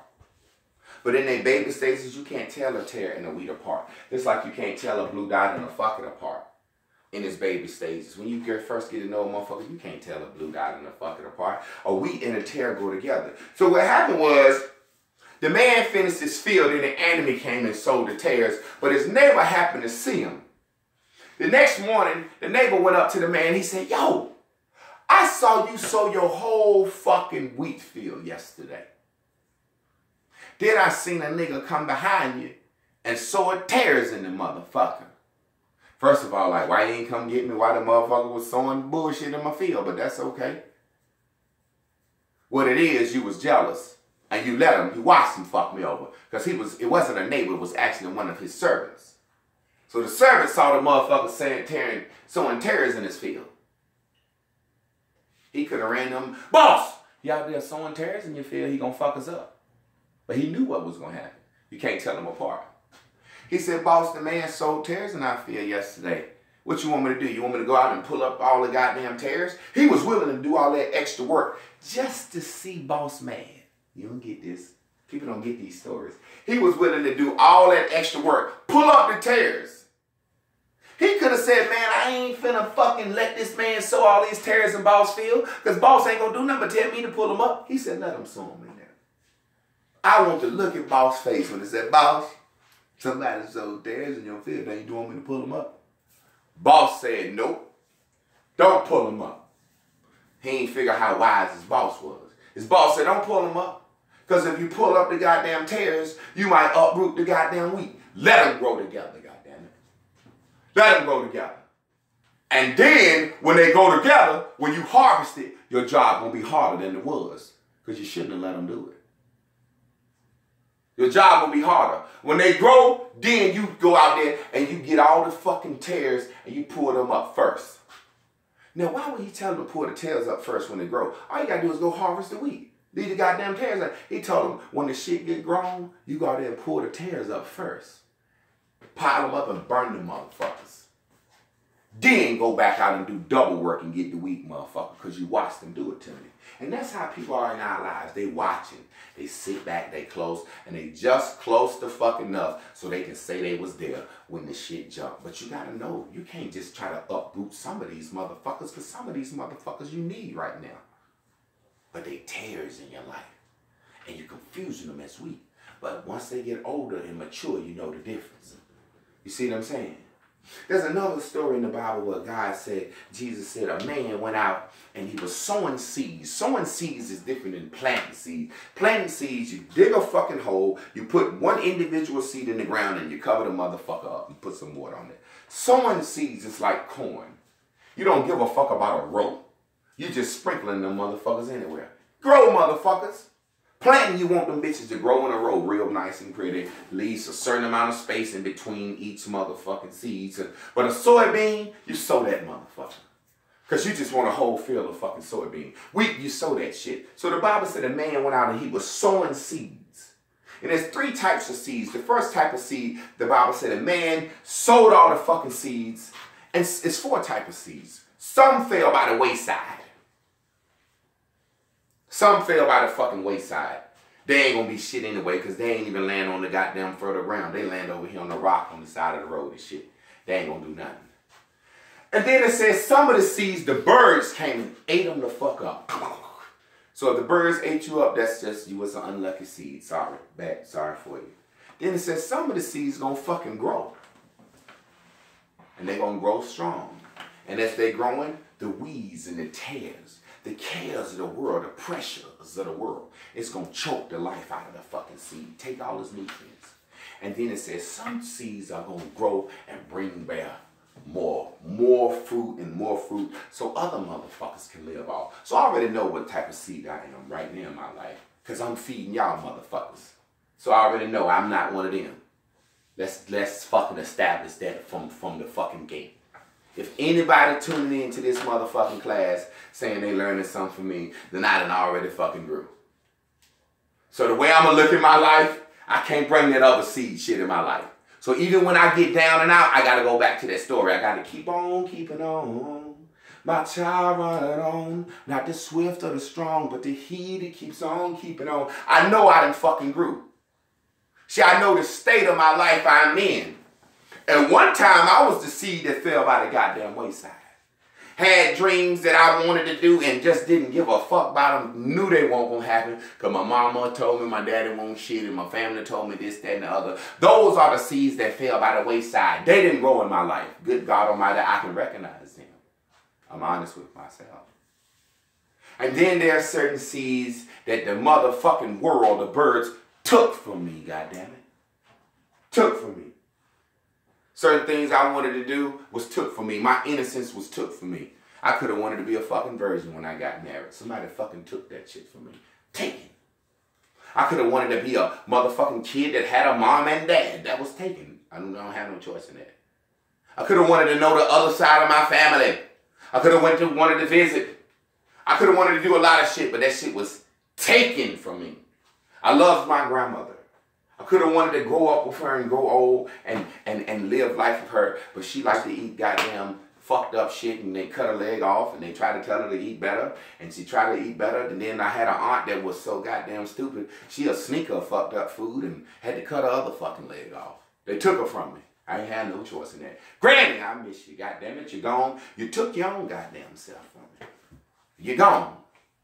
But in their baby stages, you can't tell a tare and a wheat apart. Just like you can't tell a blue dot and a fucking apart in its baby stages. When you first get to know a motherfucker, you can't tell a blue dot and a fucking apart. A wheat and a tare go together. So what happened was, the man finished his field and the enemy came and sowed the tares, but his neighbor happened to see him. The next morning, the neighbor went up to the man. He said, yo, I saw you sow your whole fucking wheat field yesterday. Then I seen a nigga come behind you and sow tares in the motherfucker. First of all, like, why you ain't come get me while the motherfucker was sowing bullshit in my field? But that's okay. What it is, you was jealous. And you let him, you watched him fuck me over. Because it wasn't a neighbor, it was actually one of his servants. So the servant saw the motherfucker sowing tares in his field. He could have ran them, boss, you out there sowing tares in your field, he gonna fuck us up. But he knew what was gonna happen. You can't tell them apart. He said, boss, the man sowed tares in our field yesterday. What you want me to do? You want me to go out and pull up all the goddamn tares? He was willing to do all that extra work just to see boss mad. You don't get this. People don't get these stories. He was willing to do all that extra work. Pull up the tares. He could have said, man, I ain't finna fucking let this man sow all these tares in boss field because boss ain't gonna do nothing but tell me to pull them up. He said, let him sow them in there. I want to look at boss' face when he said, boss, somebody sowed tares in your field. Ain't you want me to pull them up? Boss said, nope. Don't pull them up. He ain't figure how wise his boss was. His boss said, don't pull them up. Because if you pull up the goddamn tares, you might uproot the goddamn wheat. Let them grow together, goddamn it. Let them grow together. And then, when they go together, when you harvest it, your job gonna be harder than it was. Because you shouldn't have let them do it. Your job will be harder. When they grow, then you go out there and you get all the fucking tares and you pull them up first. Now, why would he tell them to pull the tares up first when they grow? All you gotta do is go harvest the wheat. Leave the goddamn tares up. He told them, when the shit get grown, you go out there and pull the tares up first. Pile them up and burn them motherfuckers. Then go back out and do double work and get the wheat, motherfucker, because you watched them do it to me. And that's how people are in our lives. They watching. They sit back, they close, and they just close the fuck enough so they can say they was there when the shit jumped. But you gotta know, you can't just try to uproot some of these motherfuckers, because some of these motherfuckers you need right now. But they tares in your life. And you're confusing them as wheat. But once they get older and mature, you know the difference. You see what I'm saying? There's another story in the Bible where God said, Jesus said, a man went out and he was sowing seeds. Sowing seeds is different than planting seeds. Planting seeds, you dig a fucking hole, you put one individual seed in the ground and you cover the motherfucker up and put some water on it. Sowing seeds is like corn. You don't give a fuck about a row. You just sprinkling them motherfuckers anywhere. Grow, motherfuckers. Planting, you want them bitches to grow in a row real nice and pretty. Leaves a certain amount of space in between each motherfucking seeds. But a soybean, you sow that motherfucker. Because you just want a whole field of fucking soybean. Wheat, you sow that shit. So the Bible said a man went out and he was sowing seeds. And there's 3 types of seeds. The first type of seed, the Bible said a man sowed all the fucking seeds. And it's 4 types of seeds. Some fell by the wayside. Some fell by the fucking wayside. They ain't gonna be shit anyway because they ain't even land on the goddamn further ground. They land over here on the rock on the side of the road and shit. They ain't gonna do nothing. And then it says some of the seeds, the birds came and ate them the fuck up. So if the birds ate you up, that's just, you was an unlucky seed. Sorry, bad, sorry for you. Then it says some of the seeds gonna fucking grow. And they gonna grow strong. And as they growing, the weeds and the tares, the cares of the world, the pressures of the world, it's going to choke the life out of the fucking seed. Take all its nutrients. And then it says some seeds are going to grow and bring bear more fruit and more fruit so other motherfuckers can live off. So I already know what type of seed I am right now in my life because I'm feeding y'all motherfuckers. So I already know I'm not one of them. Let's fucking establish that from the fucking gate. If anybody tuning into this motherfucking class saying they learning something from me, then I done already fucking grew. So the way I'm going to look at my life, I can't bring that other seed shit in my life. So even when I get down and out, I got to go back to that story. I got to keep on keeping on. My child running on. Not the swift or the strong, but the he that keeps on keeping on. I know I done fucking grew. See, I know the state of my life I'm in. And one time, I was the seed that fell by the goddamn wayside. Had dreams that I wanted to do and just didn't give a fuck about them. Knew they weren't going to happen because my mama told me, my daddy won't shit, and my family told me this, that, and the other. Those are the seeds that fell by the wayside. They didn't grow in my life. Good God Almighty, I can recognize them. I'm honest with myself. And then there are certain seeds that the motherfucking world, the birds, took from me, goddammit. Took from me. Certain things I wanted to do was took from me. My innocence was took from me. I could have wanted to be a fucking virgin when I got married. Somebody fucking took that shit from me. Taken. I could have wanted to be a motherfucking kid that had a mom and dad. That was taken. I don't have no choice in that. I could have wanted to know the other side of my family. I could have wanted to visit. I could have wanted to do a lot of shit, but that shit was taken from me. I loved my grandmother. I could have wanted to grow up with her and grow old and live life with her, but she liked to eat goddamn fucked up shit, and they cut her leg off and they tried to tell her to eat better, and she tried to eat better, and then I had an aunt that was so goddamn stupid, she'll sneak her fucked up food and had to cut her other fucking leg off. They took her from me. I ain't had no choice in that. Granny, I miss you, goddamn it, you're gone. You took your own goddamn self from me. You're gone.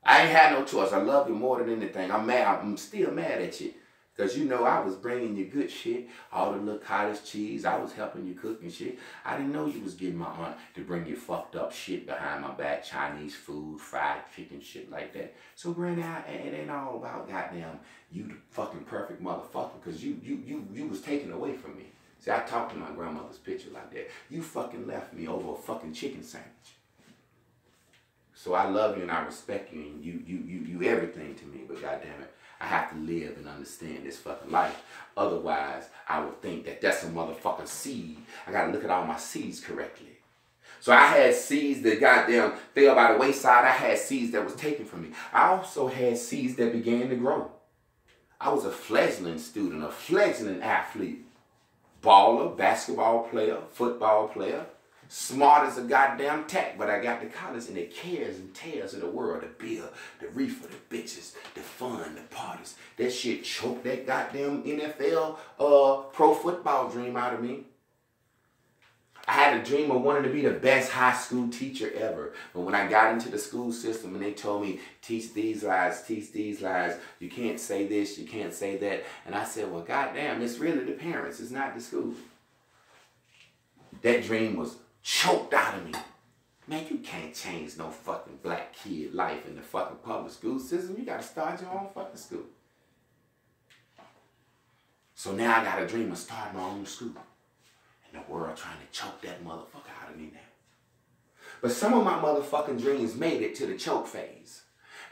I ain't had no choice. I love you more than anything. I'm mad. I'm still mad at you. Because you know I was bringing you good shit, all the little cottage cheese. I was helping you cook and shit. I didn't know you was getting my aunt to bring you fucked up shit behind my back, Chinese food, fried chicken, shit like that. So Granny, it ain't all about goddamn you the fucking perfect motherfucker, because you was taken away from me. See, I talked to my grandmother's picture like that. You fucking left me over a fucking chicken sandwich. So I love you and I respect you, and you everything to me, but goddamn it, I have to live and understand this fucking life. Otherwise, I would think that that's a motherfucking seed. I gotta look at all my seeds correctly. So I had seeds that goddamn fell by the wayside. I had seeds that was taken from me. I also had seeds that began to grow. I was a fledgling student, a fledgling athlete. Baller, basketball player, football player. Smart as a goddamn tack, but I got to college and the cares and tears of the world, the beer, the reefer, the bitches, the fun, the parties. That shit choked that goddamn NFL pro football dream out of me. I had a dream of wanting to be the best high school teacher ever. But when I got into the school system and they told me, teach these lies, you can't say this, you can't say that. And I said, well, goddamn, it's really the parents, it's not the school. That dream was choked out of me. Man, you can't change no fucking black kid life in the fucking public school system. You gotta start your own fucking school. So now I got a dream of starting my own school. And the world trying to choke that motherfucker out of me now. But some of my motherfucking dreams made it to the choke phase.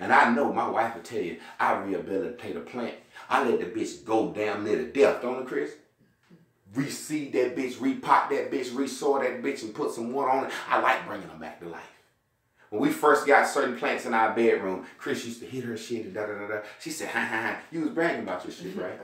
And I know my wife will tell you, I rehabilitate a plant. I let the bitch go damn near to death, don't it, Chris? Reseed that bitch, repot that bitch, resoil that bitch, and put some water on it. I like bringing them back to life. When we first got certain plants in our bedroom, Chris used to hit her shit and da-da-da-da. She said, ha, you was bragging about your shit, right?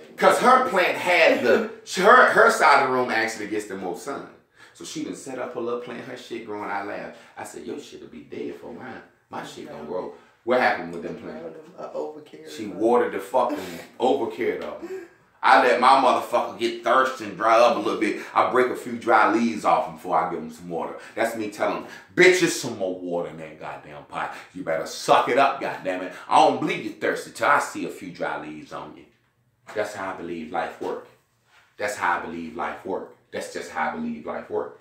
Because her plant had her side of the room actually gets the most sun. So she done set up her little plant, her shit growing. I laughed. I said, your shit will be dead for mine. My shit gonna grow. What happened with them plants? She watered the fucking overcared of them. I let my motherfucker get thirsty and dry up a little bit. I break a few dry leaves off them before I give them some water. That's me telling them, bitches, some more water in that goddamn pot. You better suck it up, goddammit. I don't believe you thirsty till I see a few dry leaves on you. That's how I believe life work. That's how I believe life work. That's just how I believe life work.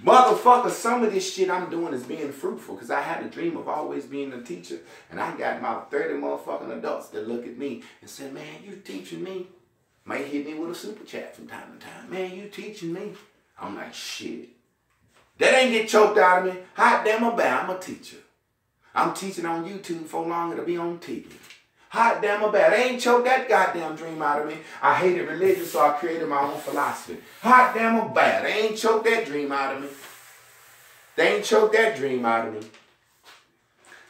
Motherfucker, some of this shit I'm doing is being fruitful because I had a dream of always being a teacher. And I got about 30 motherfucking adults that look at me and say, man, you teaching me? Might hit me with a super chat from time to time. Man, you teaching me? I'm like, shit. That ain't get choked out of me. Hot damn about, I'm a teacher. I'm teaching on YouTube for longer to be on TV. Hot damn about, they ain't choked that goddamn dream out of me. I hated religion, so I created my own philosophy. Hot damn about, they ain't choked that dream out of me. They ain't choked that dream out of me.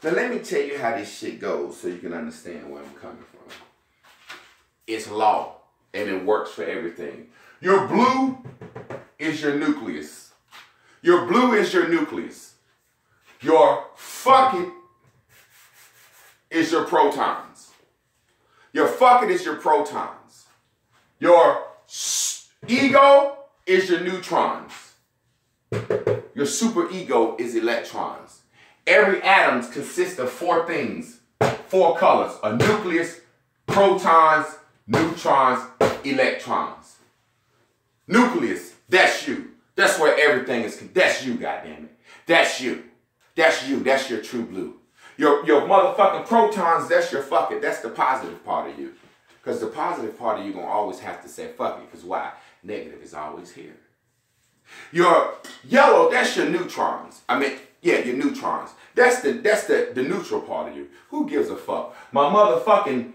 Now let me tell you how this shit goes so you can understand where I'm coming from. It's law, and it works for everything. Your blue is your nucleus. Your blue is your nucleus. Your fuck it is your protons. Your fuck it is your protons. Your ego is your neutrons. Your super ego is electrons. Every atom consists of 4 things, 4 colors: a nucleus, protons, neutrons, electrons. Nucleus, that's you. That's where everything is. That's you, goddammit. That's you. That's you. That's your true blue. Your motherfucking protons, that's your fuck it. That's the positive part of you. Because the positive part of you going to always have to say fuck it. Because why? Negative is always here. Your yellow, that's your neutrons. I mean, yeah, your neutrons. That's the neutral part of you. Who gives a fuck? My motherfucking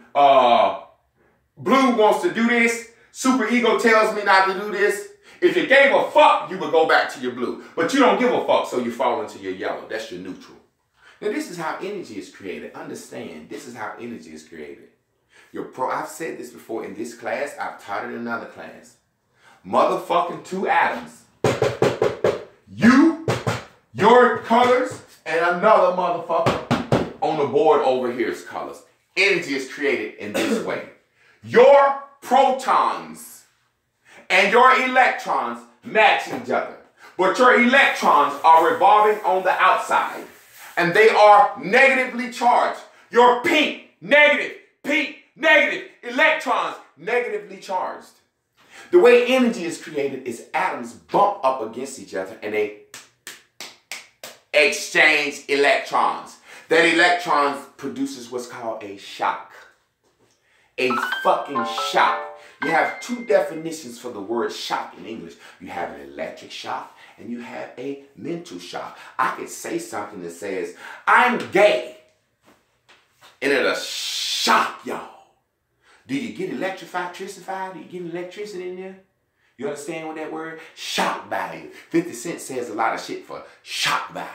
blue wants to do this. Super ego tells me not to do this. If you gave a fuck, you would go back to your blue. But you don't give a fuck, so you fall into your yellow. That's your neutral. Now, this is how energy is created. Understand, this is how energy is created. I've said this before in this class. I've taught it in another class. Motherfucking two atoms. You, your colors, and another motherfucker on the board over here's colors. Energy is created in this way. Your protons and your electrons match each other. But your electrons are revolving on the outside. And they are negatively charged. Your pink, negative, electrons, negatively charged. The way energy is created is atoms bump up against each other and they exchange electrons. That electrons produces what's called a shock. A fucking shock. You have two definitions for the word shock in English. You have an electric shock and you have a mental shock. I could say something that says, I'm gay. And it'll shock y'all. Do you get electrified? Do you get electricity in there? You understand what that word? Shock value. 50 Cent says a lot of shit for shock value.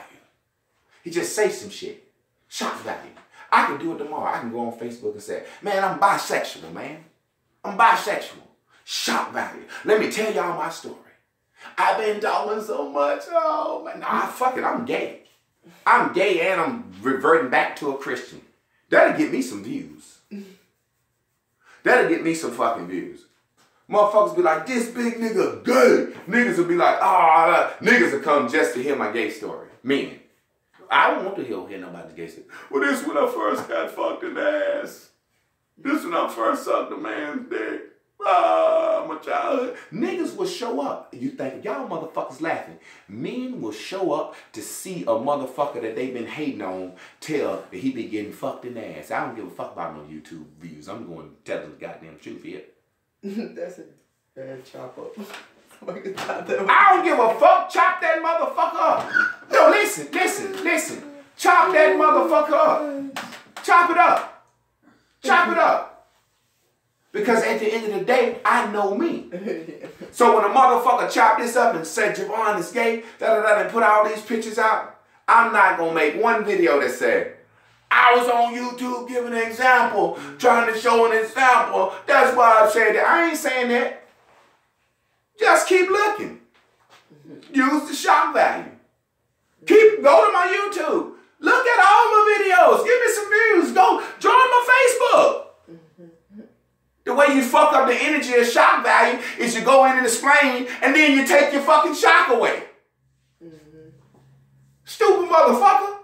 He just says some shit. Shock value. I can do it tomorrow. I can go on Facebook and say, man, I'm bisexual, man. I'm bisexual. Shock value. Let me tell y'all my story. I've been talking so much. Oh, man. Nah, fuck it. I'm gay. I'm gay and I'm reverting back to a Christian. That'll get me some views. That'll get me some fucking views. Motherfuckers be like, this big nigga gay. Niggas will be like, niggas will come just to hear my gay story. Meaning, I don't want to hear nobody's gay story. Well, this when I first got fucked in the ass. This when I first sucked a man's dick. My childhood. Niggas will show up. You think y'all motherfuckers laughing. Men will show up to see a motherfucker that they've been hating on tell that he be getting fucked in the ass. I don't give a fuck about no YouTube views. I'm going to tell them the goddamn truth here. That's a bad chop up. I don't give a fuck. Chop that motherfucker up. No, listen. Chop that motherfucker up. Chop it up. Chop it up. Because at the end of the day, I know me. So when a motherfucker chop this up and say Javon is gay, and put all these pictures out, I'm not going to make one video that said, I was on YouTube giving an example, trying to show an example. That's why I said that. I ain't saying that. Just keep looking. Use the shock value. Go to my YouTube. Look at all my videos. Give me some views. Go join my Facebook. The way you fuck up the energy of shock value is you go in and explain, and then you take your fucking shock away. Stupid motherfucker.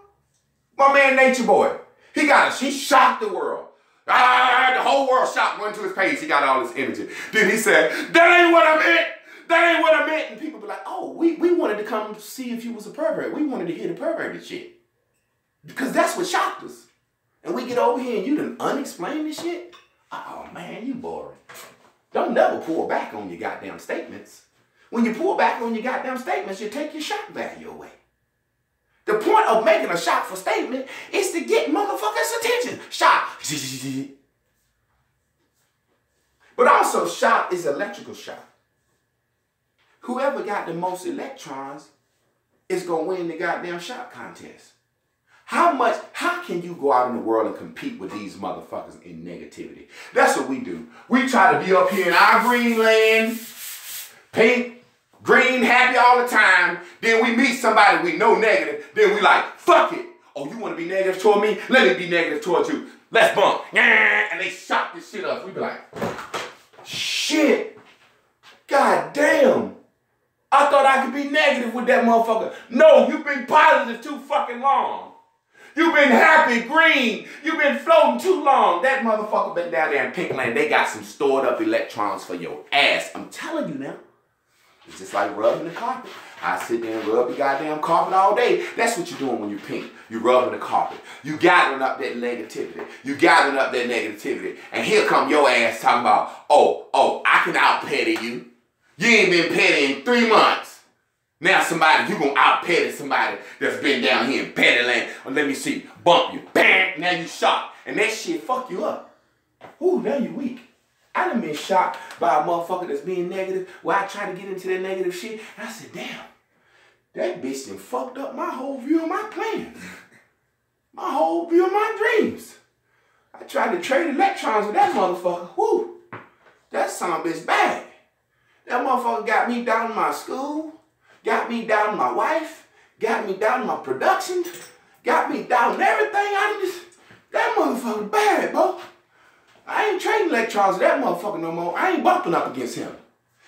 My man Nature Boy. He shocked the world. The whole world shocked, went to his page. He got all this energy. Then he said, that ain't what I meant. That ain't what I meant. And people be like, oh, we wanted to come see if you was a pervert. We wanted to hear the perverted shit. Because that's what shocked us. And we get over here and you done unexplained this shit? Oh, man, you boring. Don't never pull back on your goddamn statements. When you pull back on your goddamn statements, you take your shock value away. The point of making a shockful statement is to get motherfuckers' attention. Shock. But also, shock is electrical shock. Whoever got the most electrons is going to win the goddamn shock contest. How can you go out in the world and compete with these motherfuckers in negativity? That's what we do. We try to be up here in our green land, pink, green, happy all the time. Then we meet somebody we know negative. Then we like, fuck it. Oh, you want to be negative toward me? Let me be negative towards you. Let's bump. And they shock this shit up. We be like, shit. God damn. I thought I could be negative with that motherfucker. No, you've been positive too fucking long. You've been happy, green. You've been floating too long. That motherfucker been down there in pink land. They got some stored up electrons for your ass. I'm telling you now. It's just like rubbing the carpet. I sit there and rub the goddamn carpet all day. That's what you're doing when you're pink. You're rubbing the carpet. You gathering up that negativity. You gathering up that negativity. And here come your ass talking about, oh, I can out-petty you. You ain't been petty in 3 months. Now somebody, you gonna out-petty somebody that's been down here in petty land. Or let me see, bump you. Bang! Now you shot. And that shit fuck you up. Ooh, now you weak. I done been shocked by a motherfucker that's being negative where I try to get into that negative shit. And I said, damn, that bitch done fucked up my whole view of my plans. My whole view of my dreams. I tried to trade electrons with that motherfucker. Woo, that son of a bitch bad. That motherfucker got me down in my school, got me down in my wife, got me down in my production, got me down in everything. That motherfucker bad, bro. I ain't trading electrons with that motherfucker no more. I ain't bumping up against him.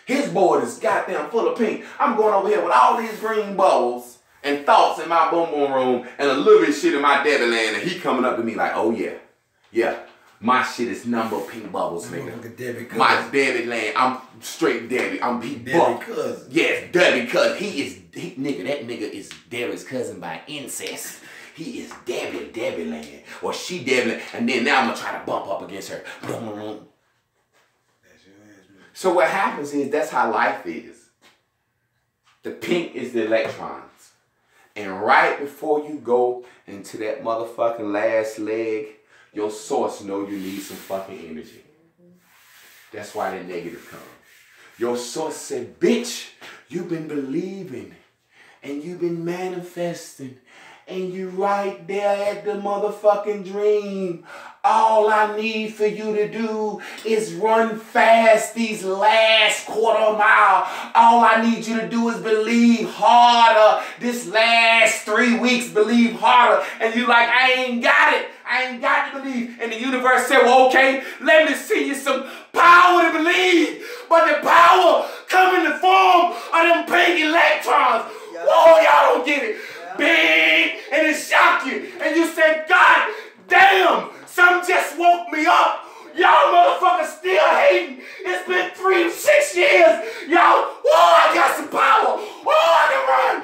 His board is goddamn full of pink. I'm going over here with all these green bubbles and thoughts in my boom boom room and a little bit of shit in my Debbie land, and he coming up to me like, oh yeah, my shit is number pink bubbles, nigga. My Debbie land, I'm straight Debbie. I'm Debbie cousin. Yes, Debbie cousin. Nigga, that nigga is Debbie's cousin by incest. He is Debbie land, or she Debbie land, and then now I'm gonna try to bump up against her. So what happens is that's how life is. The pink is the electrons, and right before you go into that motherfucking last leg, your source know you need some fucking energy. That's why that negative comes. Your source said, bitch, you've been believing, and you've been manifesting. And you right there at the motherfucking dream. All I need for you to do is run fast these last quarter mile. All I need you to do is believe harder. This last 3 weeks, believe harder. And you like, I ain't got it. I ain't got to believe. And the universe said, well, okay, let me see you some power to believe. But the power come in the form of them pink electrons. Whoa, y'all don't get it. Bang! And it shocked you. And you said, God damn, something just woke me up. Y'all motherfuckers still hating. It's been 3 to 6 years. Y'all, I got some power. I can run.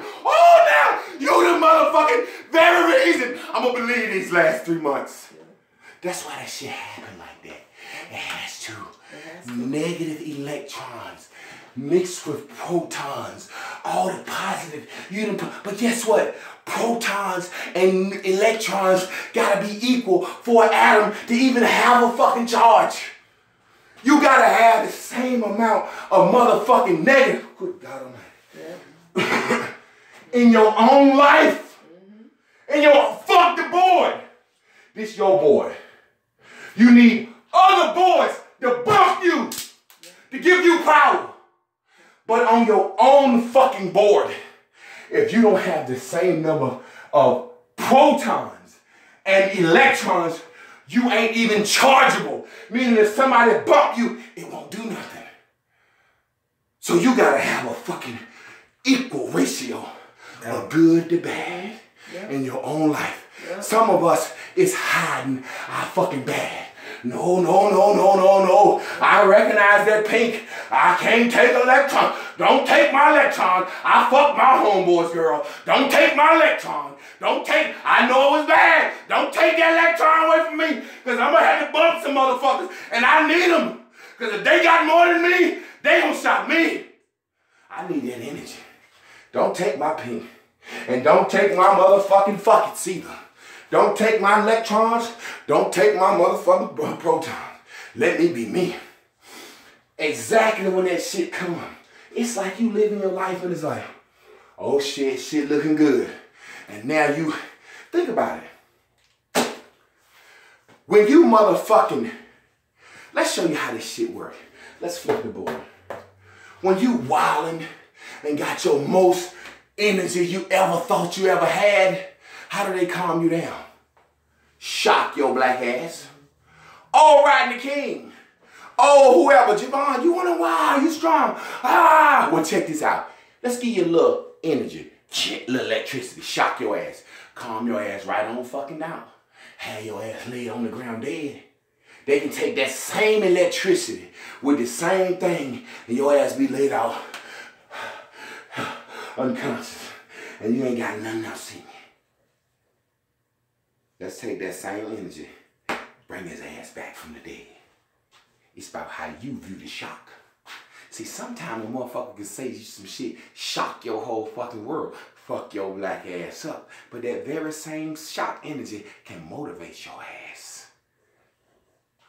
Now, you the motherfucking very reason I'm going to believe these last 3 months. That's why that shit happened like that. It has to. Negative electrons mixed with protons, all the positive. But guess what? Protons and electrons gotta be equal for an atom to even have a fucking charge. You gotta have the same amount of motherfucking negative. Good God Almighty. In your own life. In your fuck the board. This your board. You need other boards to bump you, to give you power. But on your own fucking board, if you don't have the same number of protons and electrons, you ain't even chargeable. Meaning if somebody bump you, it won't do nothing. So you gotta have a fucking equal ratio of good to bad in your own life. Some of us is hiding our fucking bad. No. I recognize that pink. I can't take electron. Don't take my electron. I fuck my homeboys, girl. Don't take my electron. I know it was bad. Don't take that electron away from me, because I'm going to have to bump some motherfuckers, and I need them. Because if they got more than me, they going to stop me. I need that energy. Don't take my pink. And don't take my motherfucking fuckets either. Don't take my electrons. Don't take my motherfucking protons. Let me be me. Exactly when that shit comes, it's like you living your life and it's like, oh shit looking good. And now you, think about it. When you motherfucking, let's show you how this shit works. Let's flip the board. When you wildin' and got your most energy you ever thought you ever had, how do they calm you down? Shock your black ass. All right, the king. Oh, whoever, Javon, you wanna wow, you strong. Well, check this out. Let's give you a little energy, a little electricity, shock your ass. Calm your ass right on fucking down. Have your ass laid on the ground dead. They can take that same electricity with the same thing and your ass be laid out unconscious, and you ain't got nothing else in you. Let's take that same energy, bring his ass back from the dead. It's about how you view the shock. See, sometimes a motherfucker can say some shit, shock your whole fucking world, fuck your black ass up. But that very same shock energy can motivate your ass.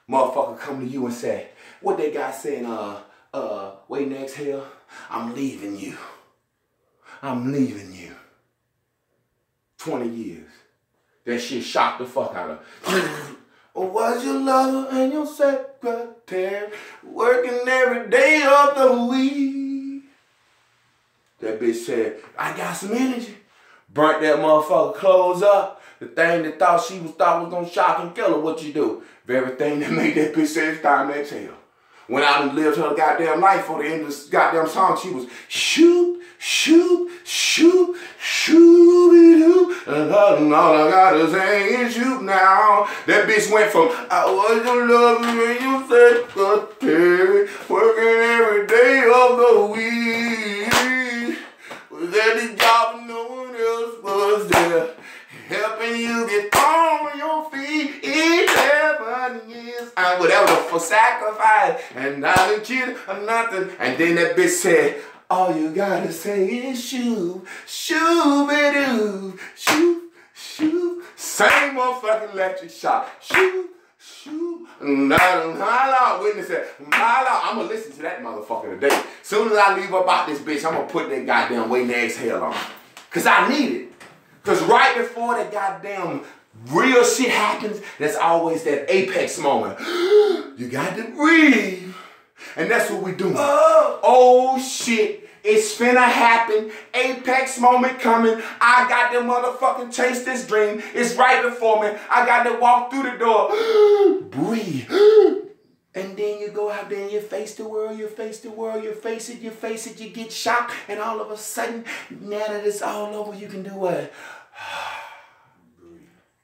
Motherfucker come to you and say, what that guy saying, wait and exhale, I'm leaving you. I'm leaving you. 20 years. That shit shocked the fuck out of her. Or was your lover and your secretary working every day of the week? That bitch said, I got some energy. Burnt that motherfucker clothes up. The thing that thought was gonna shock and kill her, what you do? Very thing that made that bitch say it's time to exhale. When I done lived her goddamn life for the end of this goddamn song, she was shoot, shoot, shoot, shoot-be-doo. And all I gotta say is shoot now. That bitch went from, I was your lover and your secretary, working every day of the week. Was at the job and no one else was there, helping you get on your feet. 11 years. And whatever for sacrifice. And I didn't cheat or nothing. And then that bitch said, all you gotta say is shoot, shoot-be-doo, shoot, shoot. Same motherfucking electric shock. Shoot, shoot. My Lord, witness said, my Lord, I'm gonna listen to that motherfucker today. Soon as I leave up out this bitch, I'm gonna put that goddamn waiting to exhale on. Cause I need it. Cause right before that goddamn real shit happens, there's always that apex moment. You got to breathe. And that's what we do. Oh shit, it's finna happen. Apex moment coming. I got to motherfucking chase this dream. It's right before me. I got to walk through the door. Breathe. And then you go out there and you face the world, you face the world, you face it, you get shocked, and all of a sudden, now that it's all over, you can do what?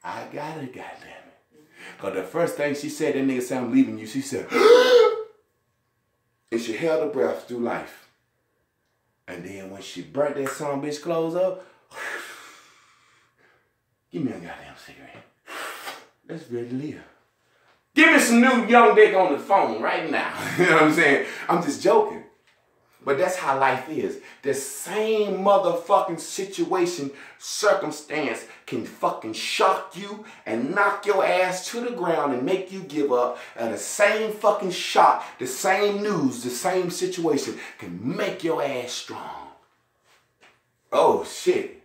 I got it, goddamn it. Because the first thing she said, that nigga said, I'm leaving you, she said, and she held her breath through life. And then when she burnt that son bitch clothes up, give me a goddamn cigarette. Let's really live. Give me some new young dick on the phone right now. You know what I'm saying? I'm just joking. But that's how life is. The same motherfucking situation, circumstance can fucking shock you and knock your ass to the ground and make you give up. And the same fucking shock, the same news, the same situation can make your ass strong. Oh shit.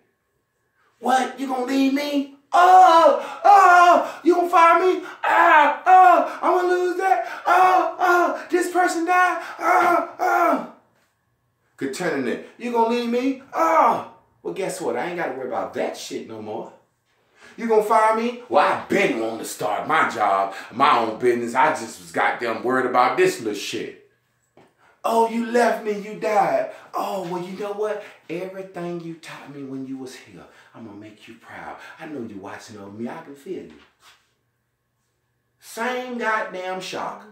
What? You gonna leave me? You gonna fire me? I'm gonna lose that. This person died. Could turn in there. You gonna leave me? Well, guess what? I ain't gotta worry about that shit no more. You gonna fire me? Well, I been wanting to start my job, my own business. I just was goddamn worried about this little shit. Oh, you left me, you died. Oh, well, you know what? Everything you taught me when you was here, I'm gonna make you proud. I know you watching over me, I can feel you. Same goddamn shock.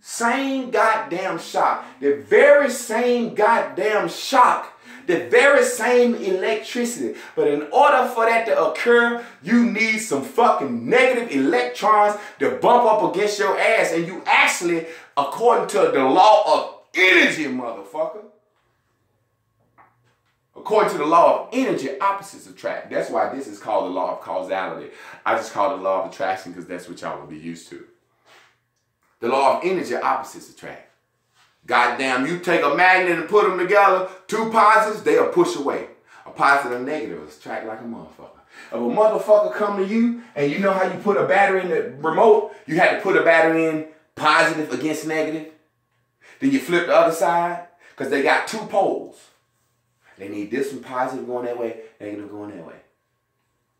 Same goddamn shock. The very same goddamn shock. The very same electricity. But in order for that to occur, you need some fucking negative electrons to bump up against your ass. And you actually, according to the law of energy, motherfucker. According to the law of energy, opposites attract. That's why this is called the law of causality. I just call it the law of attraction because that's what y'all will be used to. The law of energy, opposites attract. Goddamn, you take a magnet and put them together, two positives, they'll push away. A positive and negative will attract like a motherfucker. If a motherfucker come to you and you know how you put a battery in the remote, you had to put a battery in positive against negative. Then you flip the other side because they got two poles. They need this one positive going that way, negative going that way.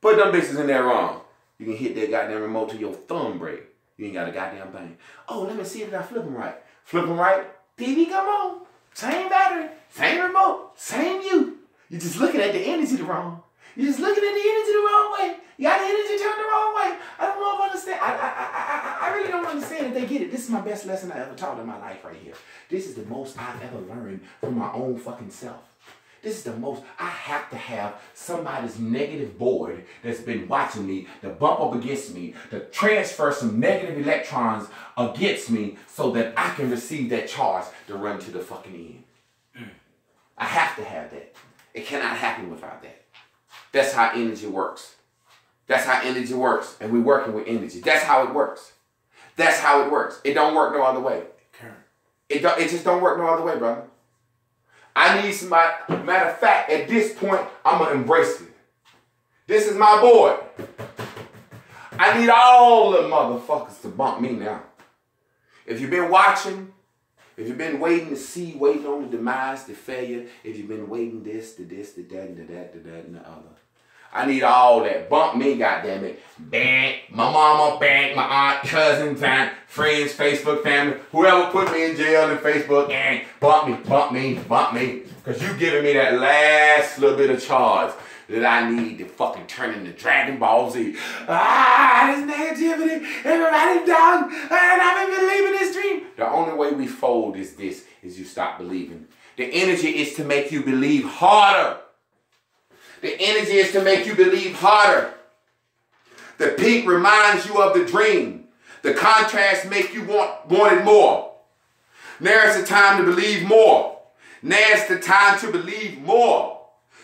Put them bitches in there wrong. You can hit that goddamn remote till your thumb break. You ain't got a goddamn thing. Oh, let me see if I flip them right. Flip them right. TV come on. Same battery. Same remote. Same you. You're just looking at the energy the wrong. You're just looking at the energy the wrong way. You got the energy turned the wrong way. I don't know if I understand. I really don't understand if they get it. This is my best lesson I ever taught in my life right here. This is the most I've ever learned from my own fucking self. This is the most, I have to have somebody's negative board that's been watching me to bump up against me, to transfer some negative electrons against me so that I can receive that charge to run to the fucking end. I have to have that. It cannot happen without that. That's how energy works. That's how energy works. And we're working with energy. That's how it works. That's how it works. It don't work no other way. It just don't work no other way, brother. I need somebody. Matter of fact, at this point, I'm going to embrace it. This is my board. I need all the motherfuckers to bump me now. If you've been watching, if you've been waiting to see, waiting on the demise, the failure, if you've been waiting this, to that, and to that, and the other. I need all that. Bump me, goddammit. Bang. My mama, bang. My aunt, cousin, friends, Facebook family. Whoever put me in jail on Facebook, bump me, bump me, bump me. Because you giving me that last little bit of charge that I need to fucking turn into Dragon Ball Z. This negativity. Everybody down. And I've been believing this dream. The only way we fold is this, is you stop believing. The energy is to make you believe harder. The energy is to make you believe harder. The pink reminds you of the dream. The contrast make you want it more. Now's the time to believe more. Now's the time to believe more.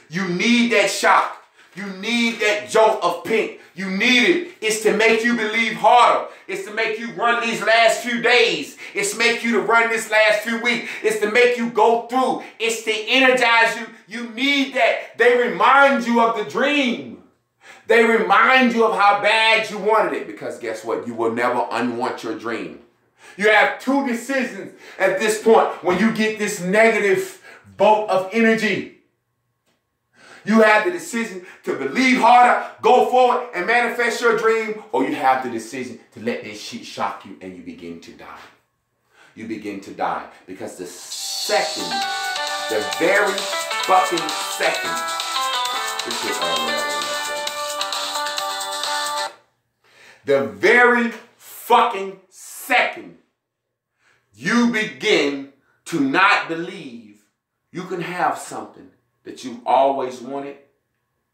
You need that shock. You need that jolt of pink. You need it. It's to make you believe harder. It's to make you run these last few days. It's to make you to run this last few weeks. It's to make you go through. It's to energize you. You need that. They remind you of the dream. They remind you of how bad you wanted it. Because guess what? You will never unwant your dream. You have two decisions at this point when you get this negative bolt of energy. You have the decision to believe harder, go forward, and manifest your dream, or you have the decision to let this shit shock you and you begin to die. You begin to die because the second, the very fucking second, the very fucking second you begin to not believe you can have something that you've always wanted,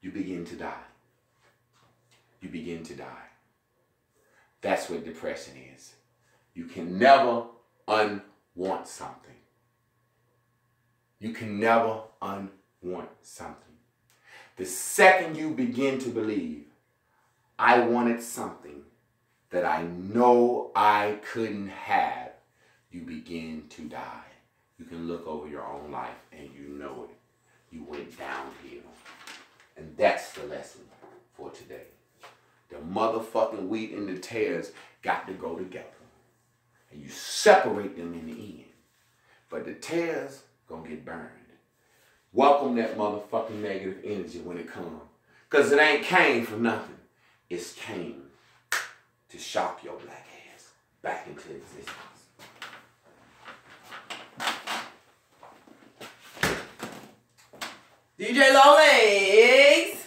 you begin to die. You begin to die. That's what depression is. You can never unwant something. You can never unwant something. The second you begin to believe, I wanted something that I know I couldn't have, you begin to die. You can look over your own life and you know it. You went downhill. And that's the lesson for today. The motherfucking wheat and the tares got to go together. And you separate them in the end. But the tares gonna get burned. Welcome that motherfucking negative energy when it comes. Because it ain't came from nothing. It's came to shock your black ass back into existence. DJ Lowlegs,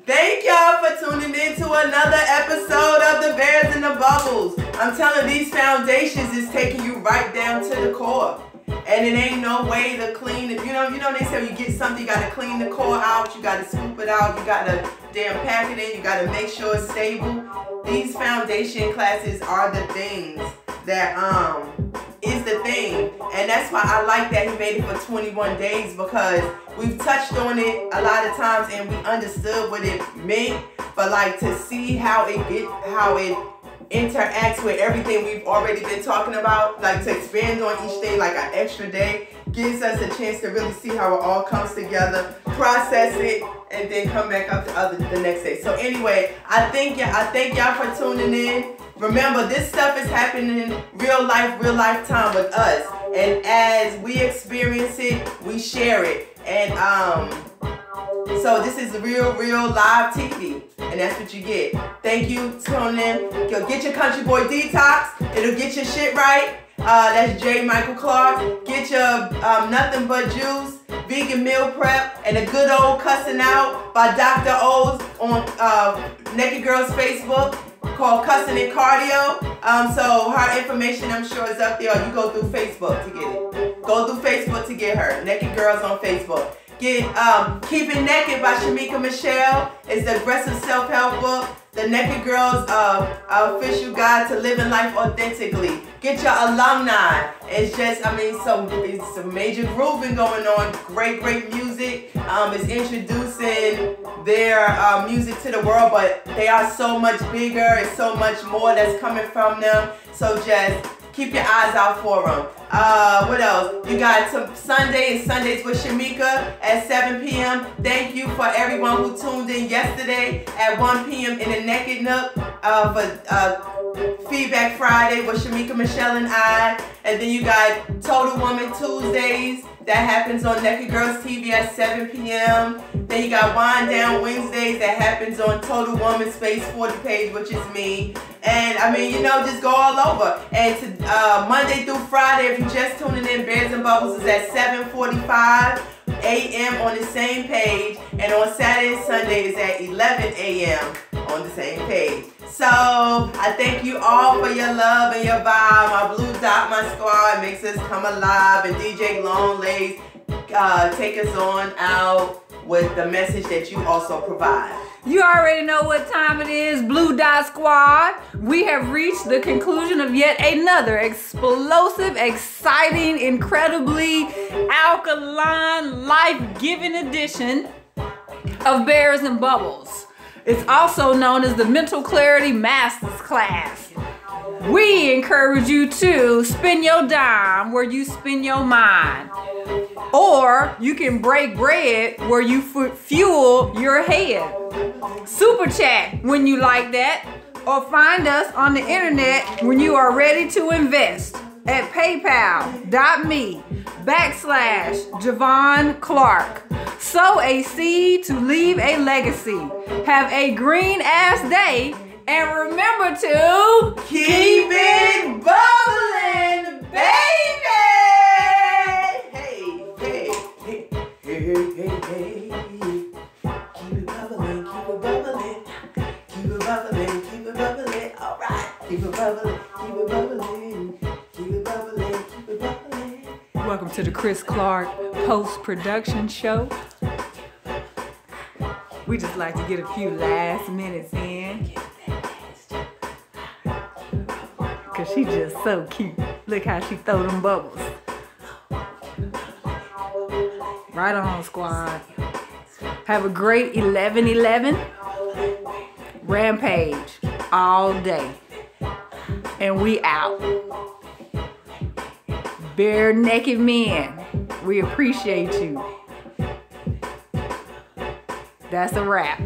thank y'all for tuning in to another episode of The Bears in the Bubbles. I'm telling these foundations is taking you right down to the core. And it ain't no way to clean it. You know they say when you get something, you gotta clean the core out, you gotta scoop it out, you gotta damn pack it in, you gotta make sure it's stable. These foundation classes are the things that is the thing. And that's why I like that he made it for 21 days, because we've touched on it a lot of times and we understood what it meant, but like to see how it interacts with everything we've already been talking about, like to expand on each day like an extra day, gives us a chance to really see how it all comes together, process it, and then come back up to the next day. So anyway, I thank y'all for tuning in. Remember, this stuff is happening in real life time with us. And as we experience it, we share it. And so this is real live TV. And that's what you get. Thank you, tune in. Get your Country Boy Detox. It'll get your shit right. That's J. Michael Clark. Get your Nothing But Juice, Vegan Meal Prep, and a good old Cussing Out by Dr. O's on Naked Girls Facebook, called Cussing and Cardio. So her information, I'm sure, is up there. You go through Facebook to get it. Go through Facebook to get her. Naked Girls on Facebook. Get Keep It Naked by Shamika Michelle. It's the aggressive self-help book. The Naked Girls official guide to living life authentically. Get your alumni. It's just, I mean, it's some major grooving going on. Great music. It's introducing their music to the world, but they are so much bigger and so much more that's coming from them. So just keep your eyes out for them. What else? You got some Sundays with Shamika at 7 p.m. Thank you for everyone who tuned in yesterday at 1 p.m. in the Naked Nook for Feedback Friday with Shamika Michelle and I. And then you got Total Woman Tuesdays. That happens on Naked Girls TV at 7 p.m. Then you got Wind Down Wednesdays. That happens on Total Woman Space 40 page, which is me. And I mean, you know, just go all over. And to, Monday through Friday, if you're just tuning in, Bears and Bubbles is at 7:45 a.m. on the same page. And on Saturday and Sunday is at 11 a.m. on the same page. So I thank you all for your love and your vibe. My Blue Dot, my squad makes us come alive. And DJ Longlegs take us on out with the message that you also provide. You already know what time it is, Blue Dot Squad. We have reached the conclusion of yet another explosive, exciting, incredibly alkaline, life-giving edition of Bears and Bubbles. It's also known as the Mental Clarity Masters Class. We encourage you to spin your dime where you spin your mind. Or you can break bread where you fuel your head. Super chat when you like that. Or find us on the internet when you are ready to invest at paypal.me/Javon Clark. Sow a seed to leave a legacy. Have a green ass day. And remember to keep it bubbling, baby! Hey, hey, hey, hey, hey, hey. Keep it bubbling, keep it bubbling. Keep it bubbling, keep it bubbling. All right. Keep it bubbling, keep it bubbling. Keep it bubbling, keep it bubbling. Welcome to the Chris Clark post-production show. We just like to get a few last minutes in. Cause she just so cute. Look how she throw them bubbles. Right on, squad. Have a great 11/11 rampage all day. And we out. Bare naked men. We appreciate you. That's a wrap.